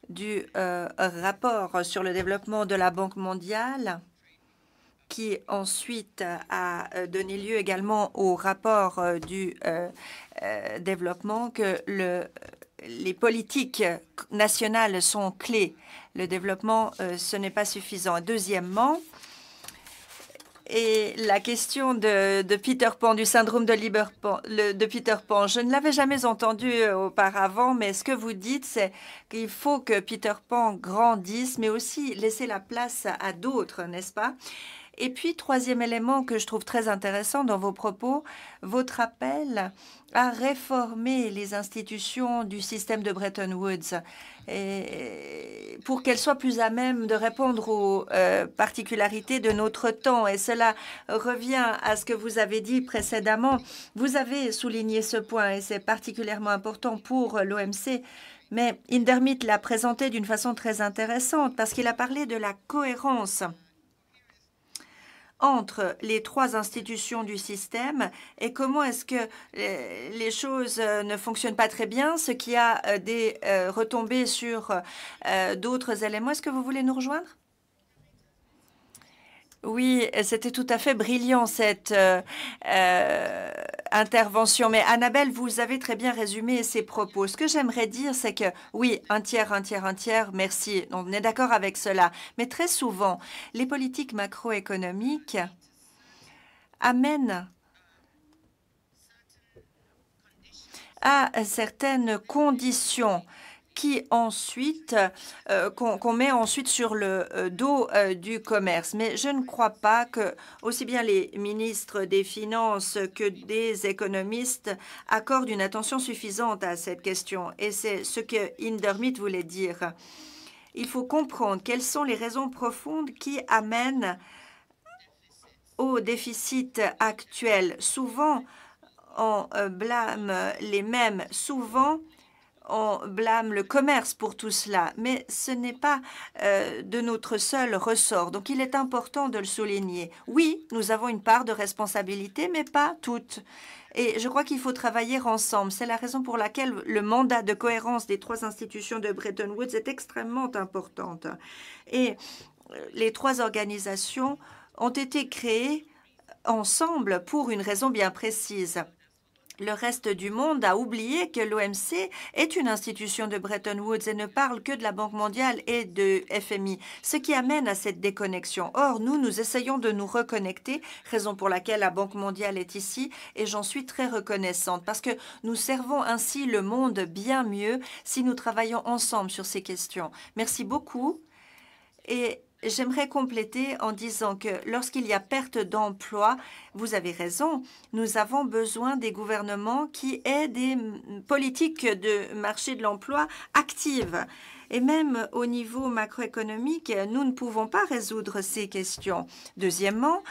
du rapport sur le développement de la Banque mondiale, qui ensuite a donné lieu également au rapport du développement, que les politiques nationales sont clés. Le développement, ce n'est pas suffisant. Deuxièmement, Et la question de Peter Pan, du syndrome de Peter Pan, je ne l'avais jamais entendu auparavant, mais ce que vous dites, c'est qu'il faut que Peter Pan grandisse, mais aussi laisser la place à d'autres, n'est-ce pas? Et puis, troisième élément que je trouve très intéressant dans vos propos, votre appel à réformer les institutions du système de Bretton Woods et pour qu'elles soient plus à même de répondre aux particularités de notre temps. Et cela revient à ce que vous avez dit précédemment. Vous avez souligné ce point et c'est particulièrement important pour l'OMC. Mais Indermit l'a présenté d'une façon très intéressante parce qu'il a parlé de la cohérence entre les trois institutions du système et comment est-ce que les choses ne fonctionnent pas très bien, ce qui a des retombées sur d'autres éléments. Est-ce que vous voulez nous rejoindre? Oui, c'était tout à fait brillant cette intervention. Mais Annabelle, vous avez très bien résumé ces propos. Ce que j'aimerais dire, c'est que oui, un tiers, merci. On est d'accord avec cela. Mais très souvent, les politiques macroéconomiques amènent à certaines conditions qui ensuite qu'on met ensuite sur le dos du commerce. Mais je ne crois pas que aussi bien les ministres des Finances que des économistes accordent une attention suffisante à cette question. Et c'est ce que Indermit voulait dire. Il faut comprendre quelles sont les raisons profondes qui amènent au déficit actuel. Souvent, on blâme les mêmes. Souvent, on blâme le commerce pour tout cela, mais ce n'est pas de notre seul ressort. Donc, il est important de le souligner. Oui, nous avons une part de responsabilité, mais pas toute. Et je crois qu'il faut travailler ensemble. C'est la raison pour laquelle le mandat de cohérence des trois institutions de Bretton Woods est extrêmement importante. Et les trois organisations ont été créées ensemble pour une raison bien précise. Le reste du monde a oublié que l'OMC est une institution de Bretton Woods et ne parle que de la Banque mondiale et de FMI, ce qui amène à cette déconnexion. Or, nous essayons de nous reconnecter, raison pour laquelle la Banque mondiale est ici, et j'en suis très reconnaissante, parce que nous servons ainsi le monde bien mieux si nous travaillons ensemble sur ces questions. Merci beaucoup. Et j'aimerais compléter en disant que lorsqu'il y a perte d'emploi, vous avez raison, nous avons besoin des gouvernements qui aient des politiques de marché de l'emploi actives. Et même au niveau macroéconomique, nous ne pouvons pas résoudre ces questions. Deuxièmement,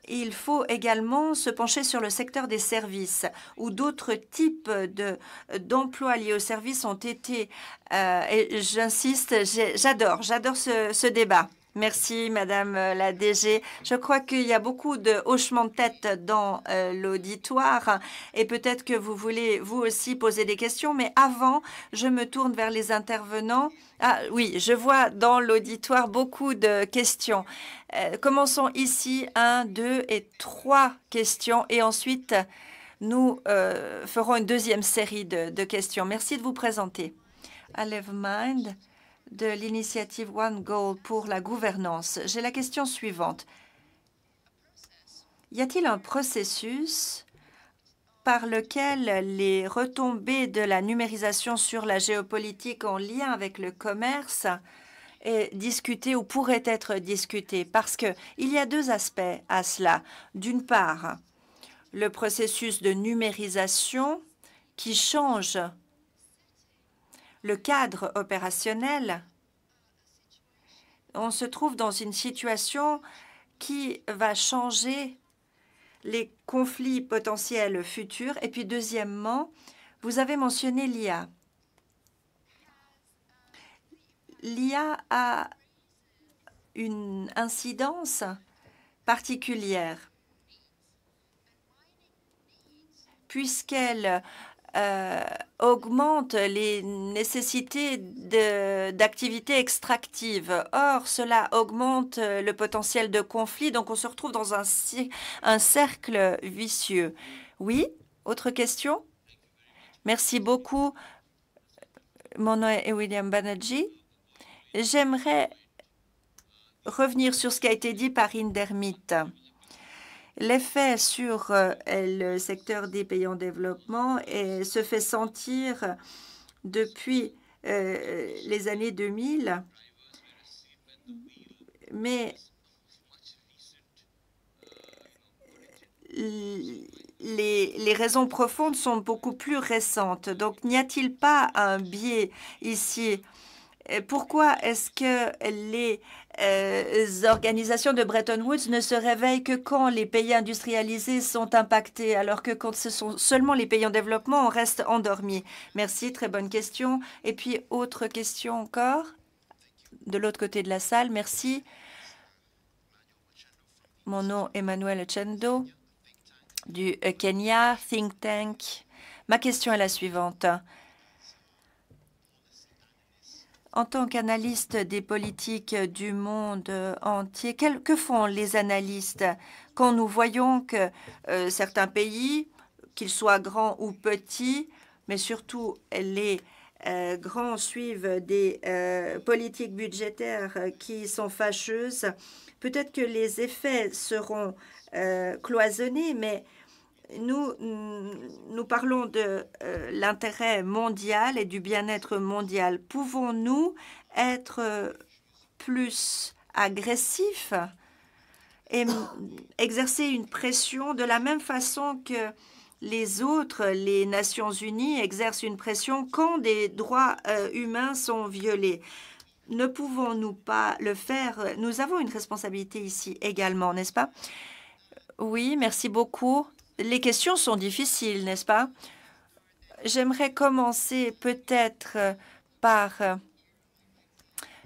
il faut également se pencher sur le secteur des services, où d'autres types d'emplois liés aux services ont été, et j'insiste, j'adore ce débat. Merci, Madame la DG. Je crois qu'il y a beaucoup de hochements de tête dans l'auditoire et peut-être que vous voulez, vous aussi, poser des questions. Mais avant, je me tourne vers les intervenants. Ah oui, je vois dans l'auditoire beaucoup de questions. Commençons ici, 1, 2 et 3 questions. Et ensuite, nous ferons une deuxième série de questions. Merci de vous présenter. Alevmind de l'initiative One Goal pour la gouvernance. J'ai la question suivante. Y a-t-il un processus par lequel les retombées de la numérisation sur la géopolitique en lien avec le commerce est discuté ou pourrait être discuté? Parce qu'il y a deux aspects à cela. D'une part, le processus de numérisation qui change le cadre opérationnel. On se trouve dans une situation qui va changer les conflits potentiels futurs. Et puis, deuxièmement, vous avez mentionné l'IA. L'IA a une incidence particulière puisqu'elle augmente les nécessités d'activités extractives. Or, cela augmente le potentiel de conflit, donc on se retrouve dans un cercle vicieux. Oui, autre question? Merci beaucoup. Mon nom est William Banerjee. J'aimerais revenir sur ce qui a été dit par Indermit. L'effet sur le secteur des pays en développement se fait sentir depuis les années 2000, mais les raisons profondes sont beaucoup plus récentes. Donc, n'y a-t-il pas un biais ici? Pourquoi est-ce que les organisations de Bretton Woods ne se réveillent que quand les pays industrialisés sont impactés, alors que quand ce sont seulement les pays en développement, on reste endormi? Merci, très bonne question. Et puis, autre question encore, de l'autre côté de la salle. Merci. Mon nom est Emmanuel Ochendo, du Kenya Think Tank. Ma question est la suivante. En tant qu'analyste des politiques du monde entier, que font les analystes quand nous voyons que certains pays, qu'ils soient grands ou petits, mais surtout les grands suivent des politiques budgétaires qui sont fâcheuses? Peut-être que les effets seront cloisonnés, mais nous parlons de l'intérêt mondial et du bien-être mondial. Pouvons-nous être plus agressifs et exercer une pression de la même façon que les autres, les Nations unies, exercent une pression quand des droits humains sont violés? Ne pouvons-nous pas le faire? Nous avons une responsabilité ici également, n'est-ce pas? Oui, merci beaucoup. Les questions sont difficiles, n'est-ce pas? J'aimerais commencer peut-être par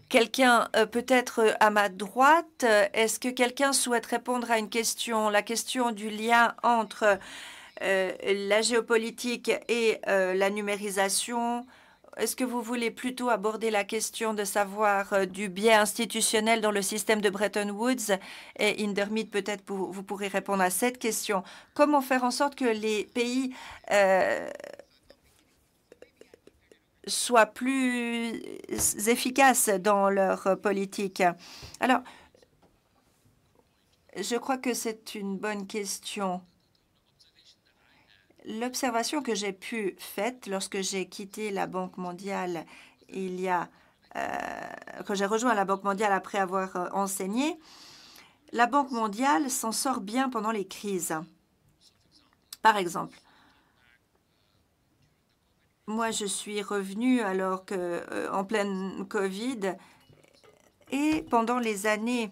quelqu'un, peut-être à ma droite. Est-ce que quelqu'un souhaite répondre à une question? La question du lien entre la géopolitique et la numérisation. Est-ce que vous voulez plutôt aborder la question de savoir du biais institutionnel dans le système de Bretton Woods? Et Indermit, peut-être vous pourrez répondre à cette question. Comment faire en sorte que les pays soient plus efficaces dans leur politique? Alors, je crois que c'est une bonne question. L'observation que j'ai pu faire lorsque j'ai quitté la Banque mondiale quand j'ai rejoint la Banque mondiale après avoir enseigné, la Banque mondiale s'en sort bien pendant les crises. Par exemple, moi je suis revenue alors que en pleine Covid et pendant les années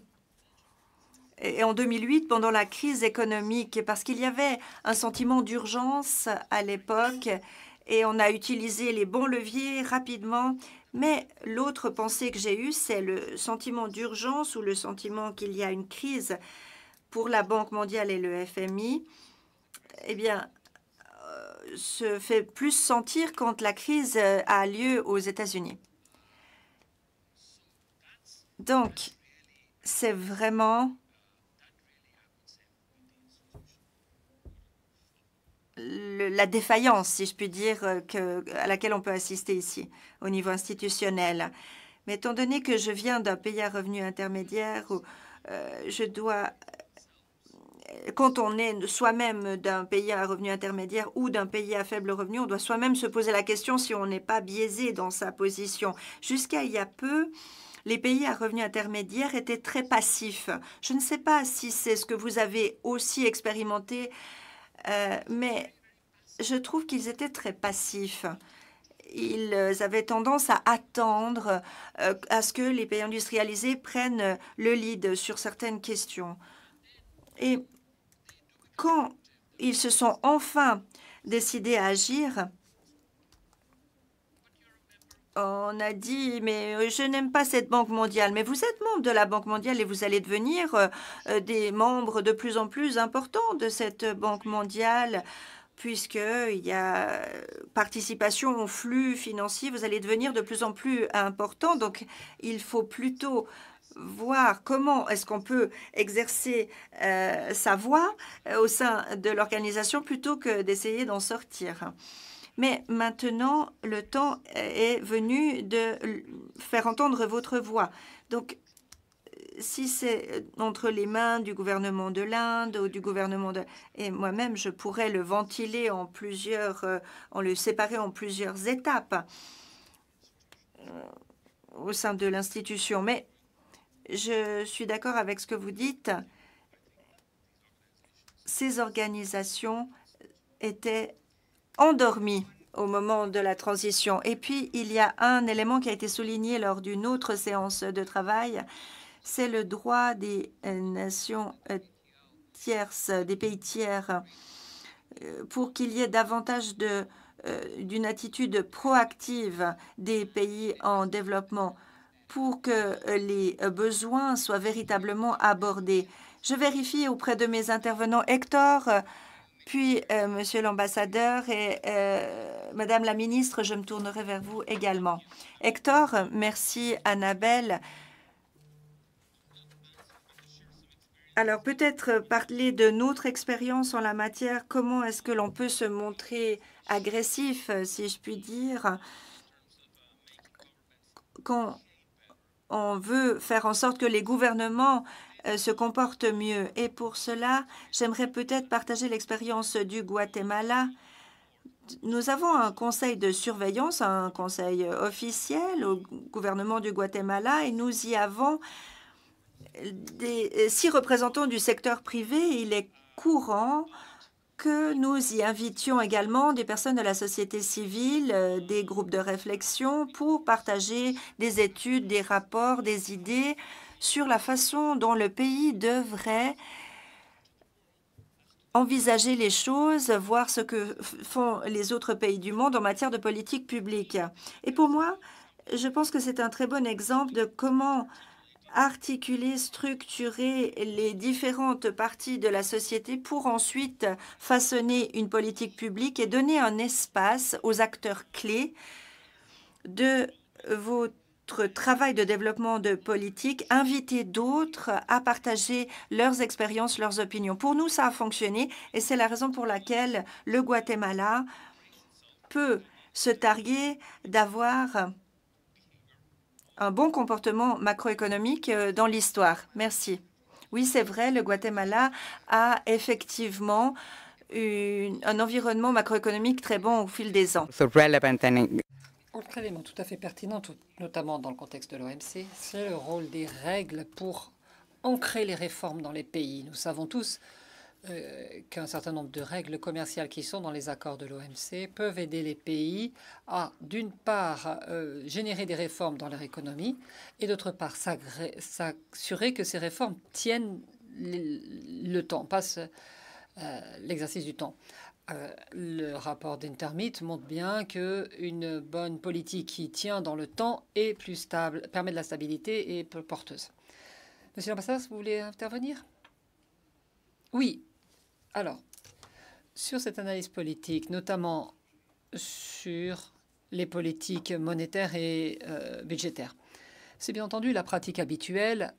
et en 2008, pendant la crise économique, parce qu'il y avait un sentiment d'urgence à l'époque et on a utilisé les bons leviers rapidement. Mais l'autre pensée que j'ai eue, c'est le sentiment d'urgence ou le sentiment qu'il y a une crise pour la Banque mondiale et le FMI, eh bien, se fait plus sentir quand la crise a lieu aux États-Unis. Donc, c'est vraiment la défaillance, si je puis dire, à laquelle on peut assister ici, au niveau institutionnel. Mais étant donné que je viens d'un pays à revenu intermédiaire, où quand on est soi-même d'un pays à revenu intermédiaire ou d'un pays à faible revenu, on doit soi-même se poser la question si on n'est pas biaisé dans sa position. Jusqu'à il y a peu, les pays à revenu intermédiaire étaient très passifs. Je ne sais pas si c'est ce que vous avez aussi expérimenté, mais je trouve qu'ils étaient très passifs. Ils avaient tendance à attendre à ce que les pays industrialisés prennent le lead sur certaines questions. Et quand ils se sont enfin décidés à agir, on a dit, mais je n'aime pas cette Banque mondiale. Mais vous êtes membre de la Banque mondiale et vous allez devenir des membres de plus en plus importants de cette Banque mondiale, puisqu'il y a participation au flux financier. Vous allez devenir de plus en plus important. Donc, il faut plutôt voir comment est-ce qu'on peut exercer sa voix au sein de l'organisation plutôt que d'essayer d'en sortir. Mais maintenant, le temps est venu de faire entendre votre voix. Donc, si c'est entre les mains du gouvernement de l'Inde ou du gouvernement de... Et moi-même, je pourrais le ventiler en plusieurs... en le séparer en plusieurs étapes au sein de l'institution. Mais je suis d'accord avec ce que vous dites. Ces organisations étaient endormies au moment de la transition. Et puis, il y a un élément qui a été souligné lors d'une autre séance de travail, c'est le droit des nations tierces, des pays tiers, pour qu'il y ait davantage d'une attitude proactive des pays en développement pour que les besoins soient véritablement abordés. Je vérifie auprès de mes intervenants. Hector, puis Monsieur l'ambassadeur et Madame la ministre, je me tournerai vers vous également. Hector, merci Annabelle. Alors peut-être parler de notre expérience en la matière. Comment est-ce que l'on peut se montrer agressif, si je puis dire, quand on veut faire en sorte que les gouvernements se comportent mieux. Et pour cela, j'aimerais peut-être partager l'expérience du Guatemala. Nous avons un conseil de surveillance, un conseil officiel au gouvernement du Guatemala, et nous y avons 6 représentants du secteur privé. Il est courant que nous y invitions également des personnes de la société civile, des groupes de réflexion pour partager des études, des rapports, des idées sur la façon dont le pays devrait envisager les choses, voir ce que font les autres pays du monde en matière de politique publique. Et pour moi, je pense que c'est un très bon exemple de comment articuler, structurer les différentes parties de la société pour ensuite façonner une politique publique et donner un espace aux acteurs clés de votre travail de développement de politique, inviter d'autres à partager leurs expériences, leurs opinions. Pour nous, ça a fonctionné et c'est la raison pour laquelle le Guatemala peut se targuer d'avoir un bon comportement macroéconomique dans l'histoire. Merci. Oui, c'est vrai, le Guatemala a effectivement un environnement macroéconomique très bon au fil des ans. Autre élément tout à fait pertinent, notamment dans le contexte de l'OMC, c'est le rôle des règles pour ancrer les réformes dans les pays. Nous savons tous qu'un certain nombre de règles commerciales qui sont dans les accords de l'OMC peuvent aider les pays à, d'une part, générer des réformes dans leur économie et, d'autre part, s'assurer que ces réformes tiennent le temps, passent l'exercice du temps. Le rapport d'Intermit montre bien qu'une bonne politique qui tient dans le temps est plus stable, permet de la stabilité et porteuse. Monsieur l'ambassadeur, vous voulez intervenir? Oui. Alors, sur cette analyse politique, notamment sur les politiques monétaires et budgétaires, c'est bien entendu la pratique habituelle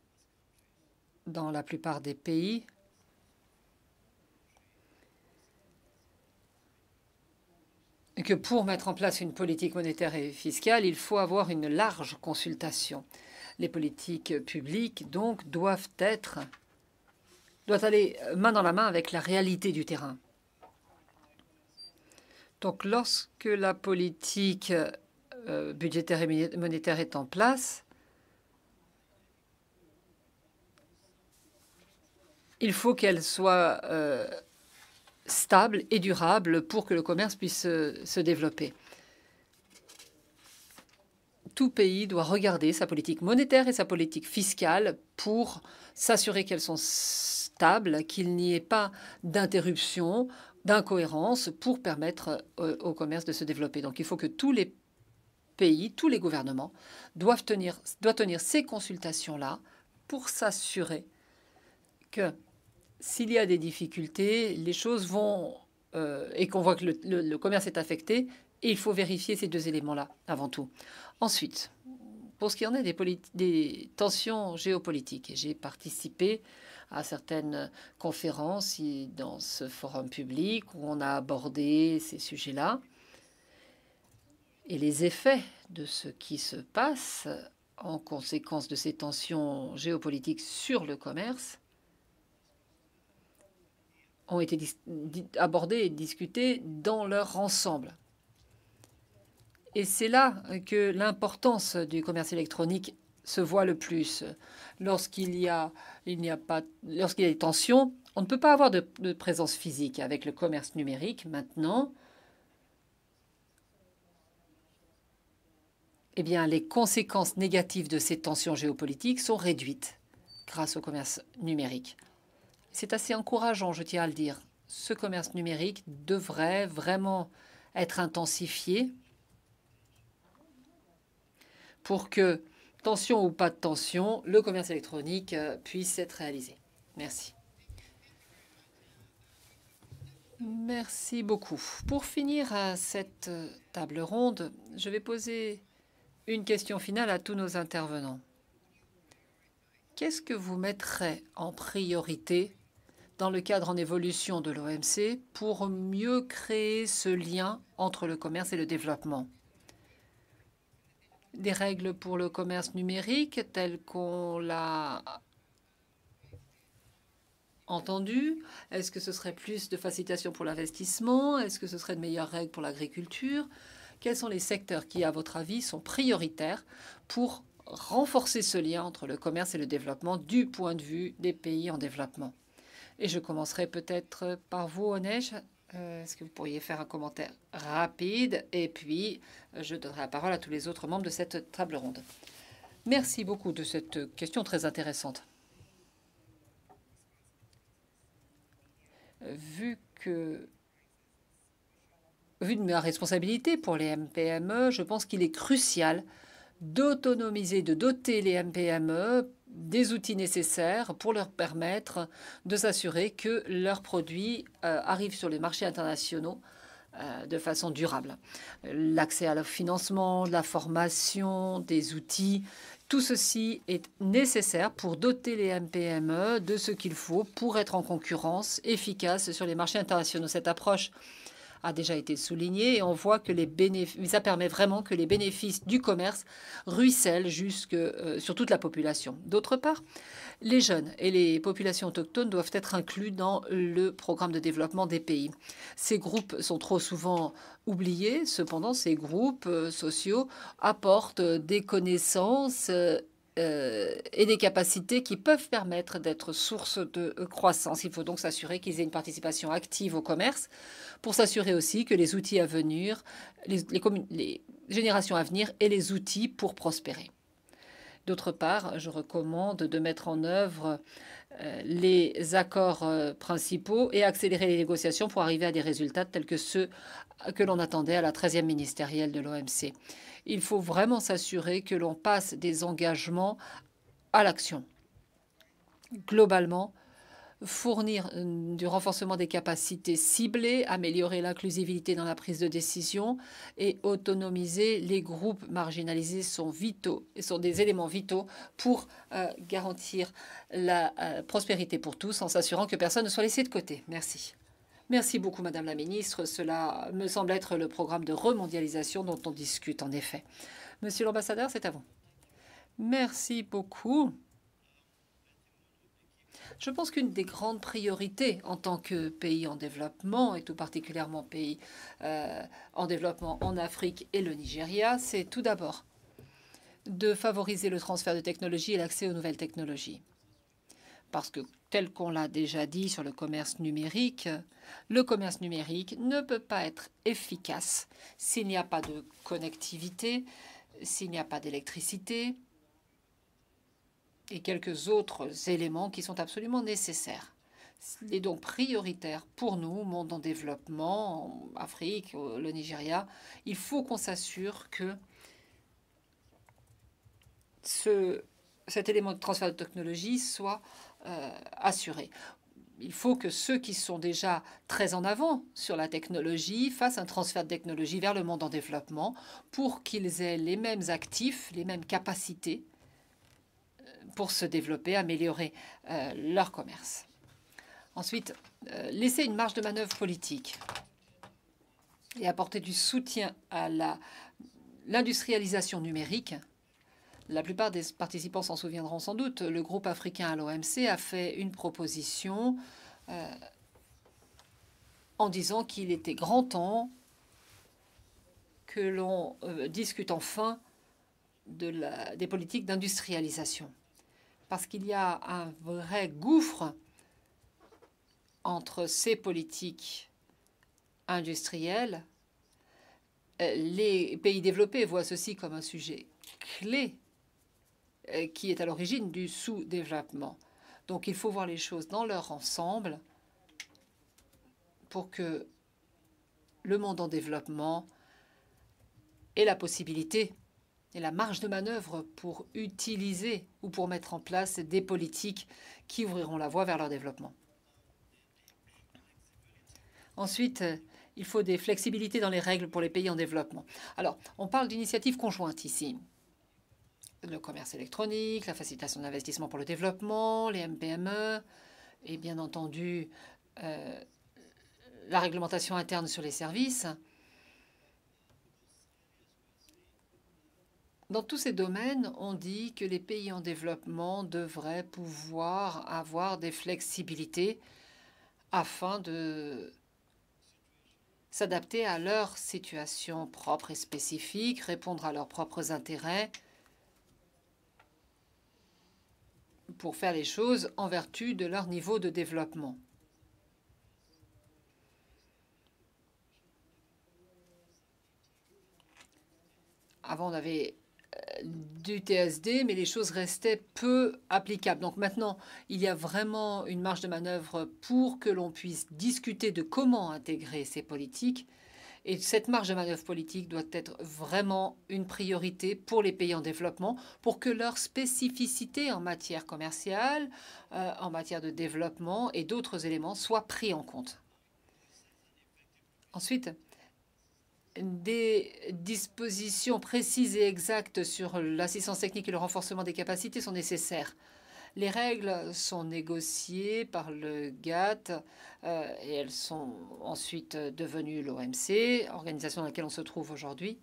dans la plupart des pays que pour mettre en place une politique monétaire et fiscale, il faut avoir une large consultation. Les politiques publiques, donc, doivent aller main dans la main avec la réalité du terrain. Donc, lorsque la politique budgétaire et monétaire est en place, il faut qu'elle soit stable et durable pour que le commerce puisse se développer. Tout pays doit regarder sa politique monétaire et sa politique fiscale pour s'assurer qu'elles sont stables, qu'il n'y ait pas d'interruption, d'incohérence pour permettre au commerce de se développer. Donc il faut que tous les pays, tous les gouvernements doivent tenir ces consultations-là pour s'assurer que s'il y a des difficultés, les choses vont et qu'on voit que le commerce est affecté, et il faut vérifier ces deux éléments-là avant tout. Ensuite, pour ce qui en est des tensions géopolitiques, j'ai participé à certaines conférences dans ce forum public où on a abordé ces sujets-là. Et les effets de ce qui se passe en conséquence de ces tensions géopolitiques sur le commerce ont été abordées et discutées dans leur ensemble. Et c'est là que l'importance du commerce électronique se voit le plus. Lorsqu'il y a des tensions, on ne peut pas avoir de présence physique. Avec le commerce numérique, maintenant, eh bien, les conséquences négatives de ces tensions géopolitiques sont réduites grâce au commerce numérique. C'est assez encourageant, je tiens à le dire. Ce commerce numérique devrait vraiment être intensifié pour que, tension ou pas de tension, le commerce électronique puisse être réalisé. Merci. Merci beaucoup. Pour finir cette table ronde, je vais poser une question finale à tous nos intervenants. Qu'est-ce que vous mettrez en priorité dans le cadre en évolution de l'OMC pour mieux créer ce lien entre le commerce et le développement? Des règles pour le commerce numérique telles qu'on l'a entendu? Est-ce que ce serait plus de facilitation pour l'investissement? Est-ce que ce serait de meilleures règles pour l'agriculture? Quels sont les secteurs qui, à votre avis, sont prioritaires pour renforcer ce lien entre le commerce et le développement du point de vue des pays en développement? Et je commencerai peut-être par vous, Onej. Est-ce que vous pourriez faire un commentaire rapide? Et puis, je donnerai la parole à tous les autres membres de cette table ronde. Merci beaucoup de cette question très intéressante. Vu de ma responsabilité pour les MPME, je pense qu'il est crucial d'autonomiser, de doter les MPME des outils nécessaires pour leur permettre de s'assurer que leurs produits arrivent sur les marchés internationaux de façon durable. L'accès à leur financement, la formation, des outils, tout ceci est nécessaire pour doter les MPME de ce qu'il faut pour être en concurrence efficace sur les marchés internationaux. Cette approche a déjà été soulignée et on voit que ça permet vraiment que les bénéfices du commerce ruissellent sur toute la population. D'autre part, les jeunes et les populations autochtones doivent être inclus dans le programme de développement des pays. Ces groupes sont trop souvent oubliés. Cependant, ces groupes sociaux apportent des connaissances et des capacités qui peuvent permettre d'être source de croissance. Il faut donc s'assurer qu'ils aient une participation active au commerce pour s'assurer aussi que les outils à venir, les générations à venir aient les outils pour prospérer. D'autre part, je recommande de mettre en œuvre les accords principaux et accélérer les négociations pour arriver à des résultats tels que ceux que l'on attendait à la 13e ministérielle de l'OMC. Il faut vraiment s'assurer que l'on passe des engagements à l'action. Globalement, fournir du renforcement des capacités ciblées, améliorer l'inclusivité dans la prise de décision et autonomiser les groupes marginalisés sont des éléments vitaux pour garantir la prospérité pour tous en s'assurant que personne ne soit laissé de côté. Merci. Merci beaucoup, Madame la Ministre. Cela me semble être le programme de remondialisation dont on discute, en effet. Monsieur l'ambassadeur, c'est à vous. Merci beaucoup. Je pense qu'une des grandes priorités en tant que pays en développement, et tout particulièrement pays en développement en Afrique et le Nigeria, c'est tout d'abord de favoriser le transfert de technologies et l'accès aux nouvelles technologies. Parce que, tel qu'on l'a déjà dit sur le commerce numérique ne peut pas être efficace s'il n'y a pas de connectivité, s'il n'y a pas d'électricité et quelques autres éléments qui sont absolument nécessaires. Il est donc prioritaire pour nous, monde en développement, en Afrique, le Nigeria, il faut qu'on s'assure que cet élément de transfert de technologie soit assuré. Il faut que ceux qui sont déjà très en avant sur la technologie fassent un transfert de technologie vers le monde en développement pour qu'ils aient les mêmes actifs, les mêmes capacités pour se développer, améliorer leur commerce. Ensuite, laisser une marge de manœuvre politique et apporter du soutien à l'industrialisation numérique La plupart des participants s'en souviendront sans doute. Le groupe africain à l'OMC a fait une proposition en disant qu'il était grand temps que l'on discute enfin des politiques d'industrialisation. Parce qu'il y a un vrai gouffre entre ces politiques industrielles. Les pays développés voient ceci comme un sujet clé qui est à l'origine du sous-développement. Donc il faut voir les choses dans leur ensemble pour que le monde en développement ait la possibilité et la marge de manœuvre pour utiliser ou pour mettre en place des politiques qui ouvriront la voie vers leur développement. Ensuite, il faut des flexibilités dans les règles pour les pays en développement. Alors, on parle d'initiatives conjointes ici. Le commerce électronique, la facilitation d'investissement pour le développement, les MPME et bien entendu la réglementation interne sur les services. Dans tous ces domaines, on dit que les pays en développement devraient pouvoir avoir des flexibilités afin de s'adapter à leur situation propre et spécifique, répondre à leurs propres intérêts pour faire les choses en vertu de leur niveau de développement. Avant, on avait du TSD, mais les choses restaient peu applicables. Donc maintenant, il y a vraiment une marge de manœuvre pour que l'on puisse discuter de comment intégrer ces politiques. Et cette marge de manœuvre politique doit être vraiment une priorité pour les pays en développement, pour que leurs spécificités en matière commerciale, en matière de développement et d'autres éléments soient pris en compte. Ensuite, des dispositions précises et exactes sur l'assistance technique et le renforcement des capacités sont nécessaires. Les règles sont négociées par le GATT et elles sont ensuite devenues l'OMC, organisation dans laquelle on se trouve aujourd'hui.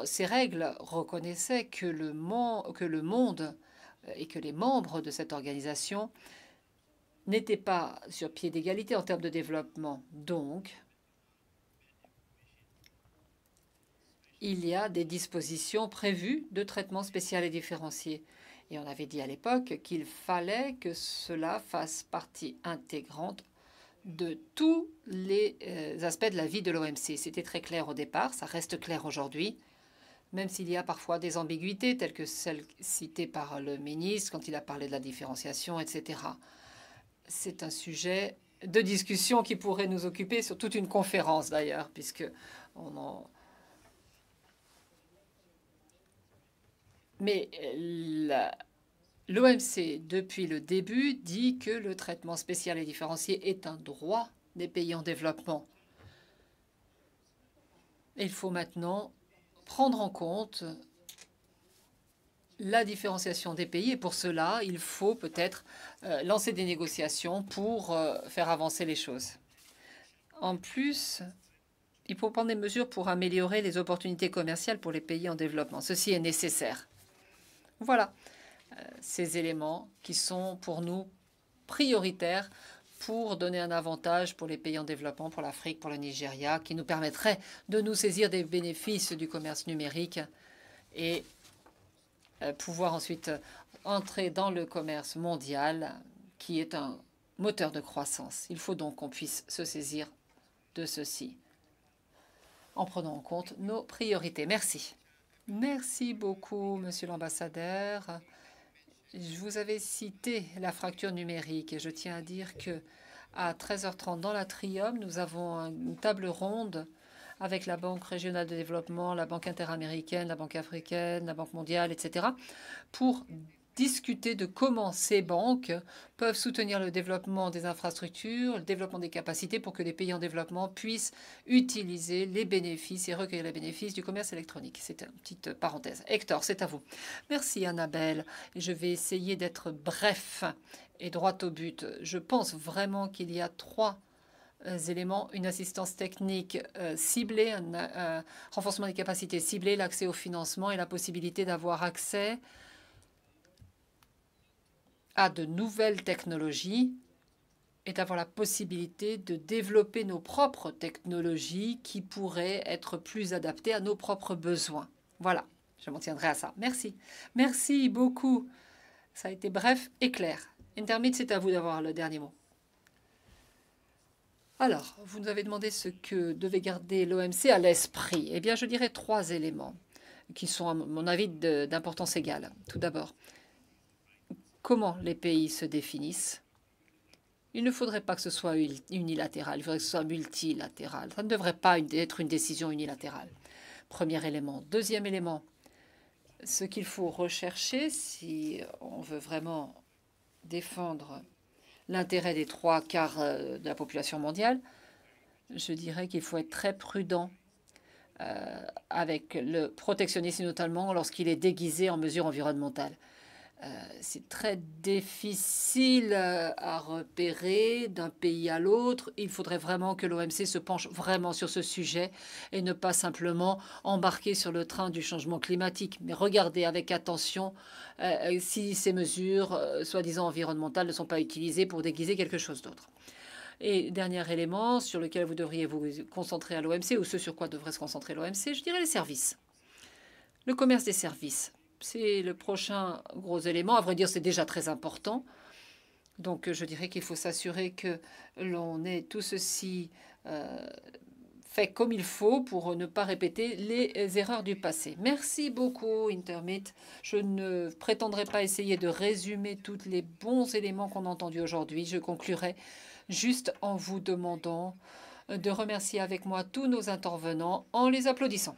Ces règles reconnaissaient que le monde et que les membres de cette organisation n'étaient pas sur pied d'égalité en termes de développement. Donc, il y a des dispositions prévues de traitement spécial et différencié. Et on avait dit à l'époque qu'il fallait que cela fasse partie intégrante de tous les aspects de la vie de l'OMC. C'était très clair au départ, ça reste clair aujourd'hui, même s'il y a parfois des ambiguïtés, telles que celles citées par le ministre quand il a parlé de la différenciation, etc. C'est un sujet de discussion qui pourrait nous occuper sur toute une conférence d'ailleurs, puisque on en... Mais l'OMC, depuis le début, dit que le traitement spécial et différencié est un droit des pays en développement. Et il faut maintenant prendre en compte la différenciation des pays. Et pour cela, il faut peut-être lancer des négociations pour faire avancer les choses. En plus, il faut prendre des mesures pour améliorer les opportunités commerciales pour les pays en développement. Ceci est nécessaire. Voilà ces éléments qui sont pour nous prioritaires pour donner un avantage pour les pays en développement, pour l'Afrique, pour le Nigeria, qui nous permettrait de nous saisir des bénéfices du commerce numérique et pouvoir ensuite entrer dans le commerce mondial qui est un moteur de croissance. Il faut donc qu'on puisse se saisir de ceci en prenant en compte nos priorités. Merci. Merci beaucoup, Monsieur l'ambassadeur. Je vous avais cité la fracture numérique et je tiens à dire que à 13h30 dans l'Atrium, nous avons une table ronde avec la Banque régionale de développement, la Banque interaméricaine, la Banque africaine, la Banque mondiale, etc., pour discuter de comment ces banques peuvent soutenir le développement des infrastructures, le développement des capacités pour que les pays en développement puissent utiliser les bénéfices et recueillir les bénéfices du commerce électronique. C'est une petite parenthèse. Hector, c'est à vous. Merci Annabelle. Je vais essayer d'être bref et droit au but. Je pense vraiment qu'il y a trois éléments, une assistance technique ciblée, un renforcement des capacités ciblées, l'accès au financement et la possibilité d'avoir accès à de nouvelles technologies et d'avoir la possibilité de développer nos propres technologies qui pourraient être plus adaptées à nos propres besoins. Voilà, je m'en tiendrai à ça. Merci. Merci beaucoup. Ça a été bref et clair. Intermit, c'est à vous d'avoir le dernier mot. Alors, vous nous avez demandé ce que devait garder l'OMC à l'esprit. Eh bien, je dirais 3 éléments qui sont, à mon avis, d'importance égale. Tout d'abord, comment les pays se définissent. Il ne faudrait pas que ce soit unilatéral, il faudrait que ce soit multilatéral. Ça ne devrait pas être une décision unilatérale. Premier élément. Deuxième élément, ce qu'il faut rechercher si on veut vraiment défendre l'intérêt des 3/4 de la population mondiale, je dirais qu'il faut être très prudent avec le protectionnisme, notamment lorsqu'il est déguisé en mesures environnementales. C'est très difficile à repérer d'un pays à l'autre. Il faudrait vraiment que l'OMC se penche vraiment sur ce sujet et ne pas simplement embarquer sur le train du changement climatique, mais regarder avec attention si ces mesures, soi-disant environnementales, ne sont pas utilisées pour déguiser quelque chose d'autre. Et dernier élément sur lequel vous devriez vous concentrer à l'OMC, ou ce sur quoi devrait se concentrer l'OMC, je dirais les services. Le commerce des services. C'est le prochain gros élément. À vrai dire, c'est déjà très important. Donc, je dirais qu'il faut s'assurer que l'on ait tout ceci fait comme il faut pour ne pas répéter les erreurs du passé. Merci beaucoup, Intermit. Je ne prétendrai pas essayer de résumer tous les bons éléments qu'on a entendus aujourd'hui. Je conclurai juste en vous demandant de remercier avec moi tous nos intervenants en les applaudissant.